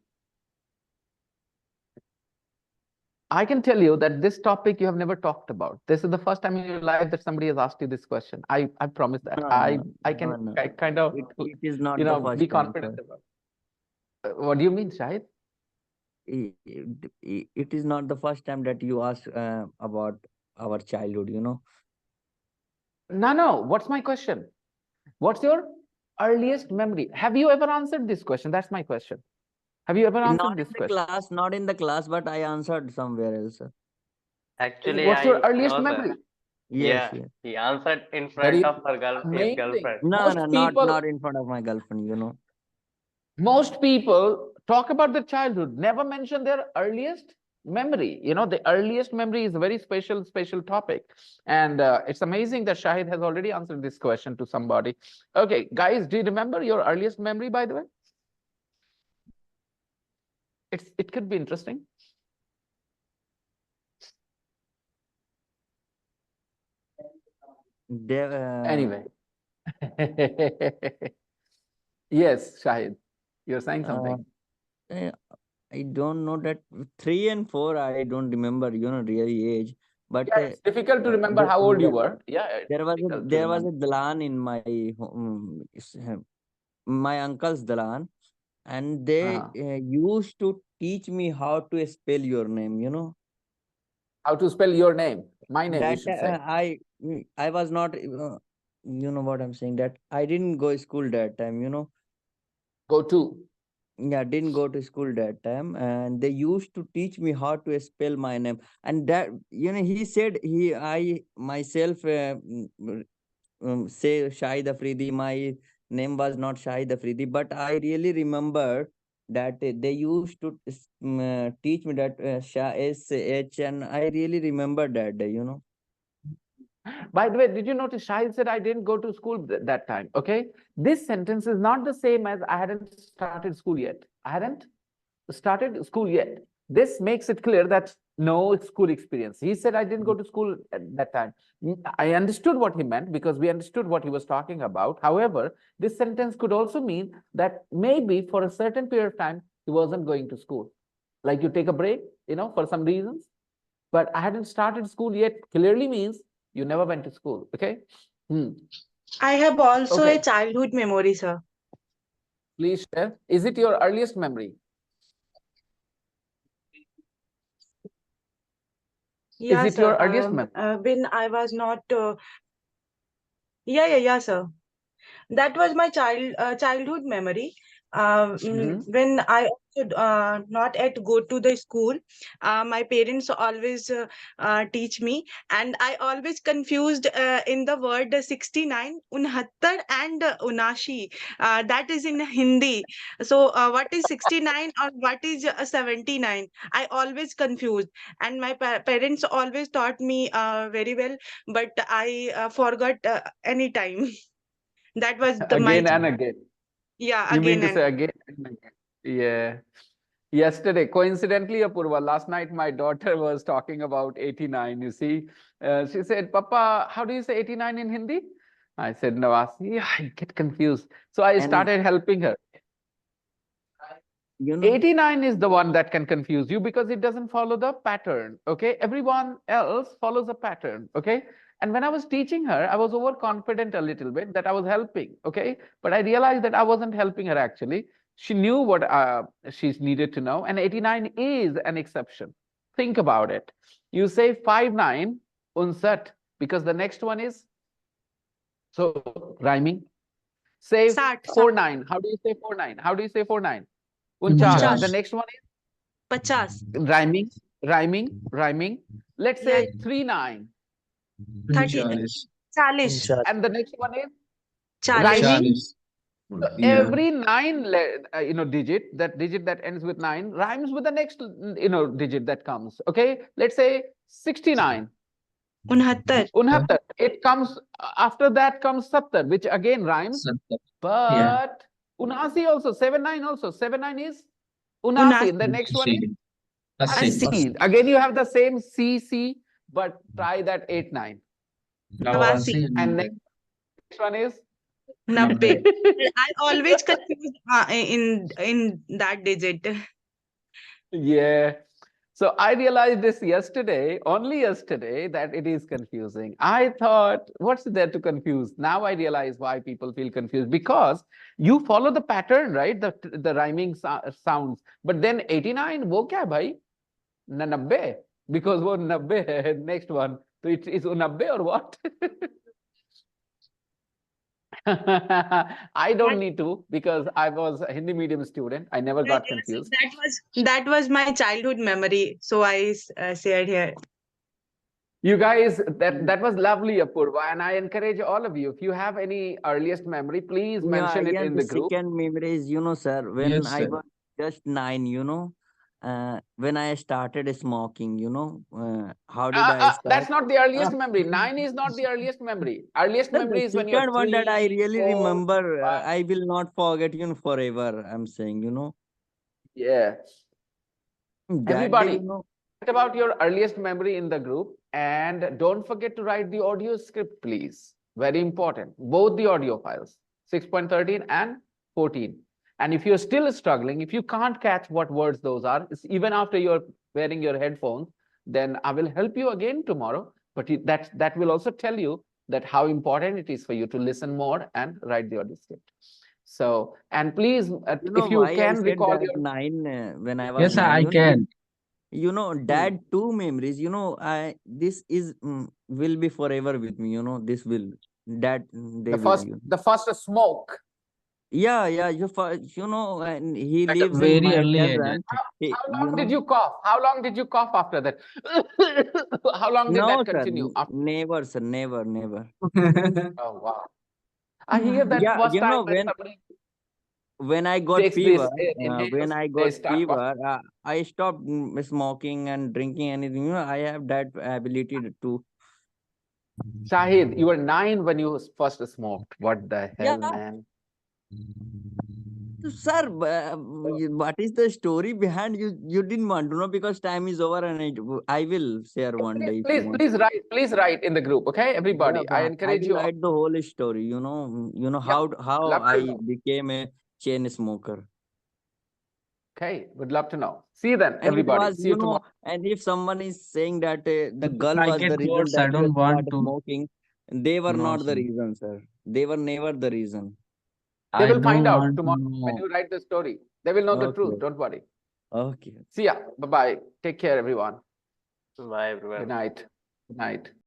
I can tell you that this topic you have never talked about. This is the first time in your life that somebody has asked you this question. I promise that. I can kind of it is not the be first time, confident sir. about. What do you mean, Shahid? It is not the first time that you ask about our childhood, No. What's my question? What's your earliest memory? Have you ever answered this question? That's my question. Have you ever answered this question? Not in the class, but I answered somewhere else, sir. Actually, What's your I earliest know, sir. memory? Yes, Yeah, yes. he answered in Very front of his amazing. girlfriend. No, Most people, not in front of my girlfriend. most people talk about their childhood, never mention their earliest memory. The earliest memory is a very special topic. And it's amazing that Shahid has already answered this question to somebody. Okay, guys, do you remember your earliest memory, by the way? It could be interesting. Anyway. Yes, Shahid, you're saying something. I don't know that 3 and 4. I don't remember, really age. But Yeah, it's difficult to remember how old you were. Yeah, it's difficult to there was remember. a dalan in my home, my uncle's dalan, and they used to teach me how to spell your name. How to spell your name? My name, you That should say. I was not, you know what I'm saying. That I didn't go to school that time. Go to. Yeah, didn't go to school that time, and they used to teach me how to spell my name. And that, he said I myself say Shahid Afridi. My name was not Shahid Afridi, but I really remember that they used to teach me that Shah SH, and I really remember that. By the way, did you notice Shahid said I didn't go to school that time? Okay. This sentence is not the same as I hadn't started school yet. I hadn't started school yet. This makes it clear that no school experience. He said I didn't go to school at that time. I understood what he meant because we understood what he was talking about. However, this sentence could also mean that maybe for a certain period of time he wasn't going to school. Like you take a break, for some reasons. But I hadn't started school yet clearly means you never went to school. Okay. I have also Okay. a childhood memory, sir. Please share. Is it your earliest memory? Yeah, Is it sir. your earliest memory? When I was not. Yeah, sir. That was my childhood memory. When I should not at go to the school, my parents always teach me, and I always confused in the word 69, 69 and 79. That is in Hindi. So what is 69 or what is 79? I always confused, and my parents always taught me very well, but I forgot any time. That was Again and again. yeah, You mean again to and say again and again? Yeah. Yesterday, coincidentally, Apurva, last night my daughter was talking about 89. You see, she said, Papa, how do you say 89 in Hindi? I said, Nawasi, I get confused. So I And started helping her. 89 is the one that can confuse you because it doesn't follow the pattern. Okay, everyone else follows a pattern. Okay, and when I was teaching her, I was overconfident a little bit that I was helping. Okay, but I realized that I wasn't helping her actually. She knew what she's needed to know, and 89 is an exception. Think about it. You say 59 unsat because the next one is so rhyming. Say 49. How do you say 49? How do you say 49? Unchas. The next one is 50. rhyming. Let's say 39. 30. 40. And the next one is 40. rhyming. So every digit, that digit that ends with 9 rhymes with the next digit that comes. Okay, let's say 69. 69. It comes after that comes 70, which again rhymes. But unasi also, 79 also. 79 is unasi. The next one is asi. Again, you have the same C, but try that 8, 9. And next one is 90. I always confuse in that digit. Yeah. So I realized this only yesterday, that it is confusing. I thought, what's there to confuse? Now I realize why people feel confused, because you follow the pattern, right? The rhyming sounds. But then 89, wo kya bhai? Na 90, because wo 90 hai, next one. So it is 90 or what? I don't need to, because I was a Hindi medium student. I never got confused. That was my childhood memory. So I shared here. You guys, that was lovely, Apurva, and I encourage all of you, if you have any earliest memory, please mention it in the group. Second memory is, sir, when I was just 9, when I started smoking, how did I start? That's not the earliest memory. 9 is not the earliest memory. Earliest memory is when you're 3, one that I really 4, remember, 5. I will not forget, forever. I'm saying, Yeah. That Everybody, day, write about your earliest memory in the group, and don't forget to write the audio script, please. Very important. Both the audio files, 6.13 and 14. And if you're still struggling, if you can't catch what words those are, even after you're wearing your headphones, then I will help you again tomorrow. But that will also tell you that how important it is for you to listen more and write the audio script. So, and please, if you can recall your 9 when I was 9. I can. Dad, 2 memories. This is will be forever with me. This will that they the first smoke. Yeah. And he At a lives in very my early age, cousin. How long did you cough? How long did you cough after that? How long did that continue? Never, sir. Never. Oh, wow. I hear that first time when somebody when I got takes fever, this, I stopped smoking and drinking anything. I have that ability to. Shahid, you were 9 when you first smoked. What the hell, man? Sir, what is the story behind you? You didn't want to know, because time is over, and I will share one day. Please write in the group, okay? Everybody, I encourage you. I will write the whole story. How I became a chain smoker. Okay, would love to know. See you then, everybody. See you tomorrow. And if someone is saying that the girl I was get the reason quotes, that I you don't want started to. smoking, they were No, not the sir. reason, sir. They were never the reason. They I will find don't out want to tomorrow when know. you write the story. They will know the truth. Don't worry. Okay. See ya. Bye-bye. Take care, everyone. Bye, everyone. Good night. Good night.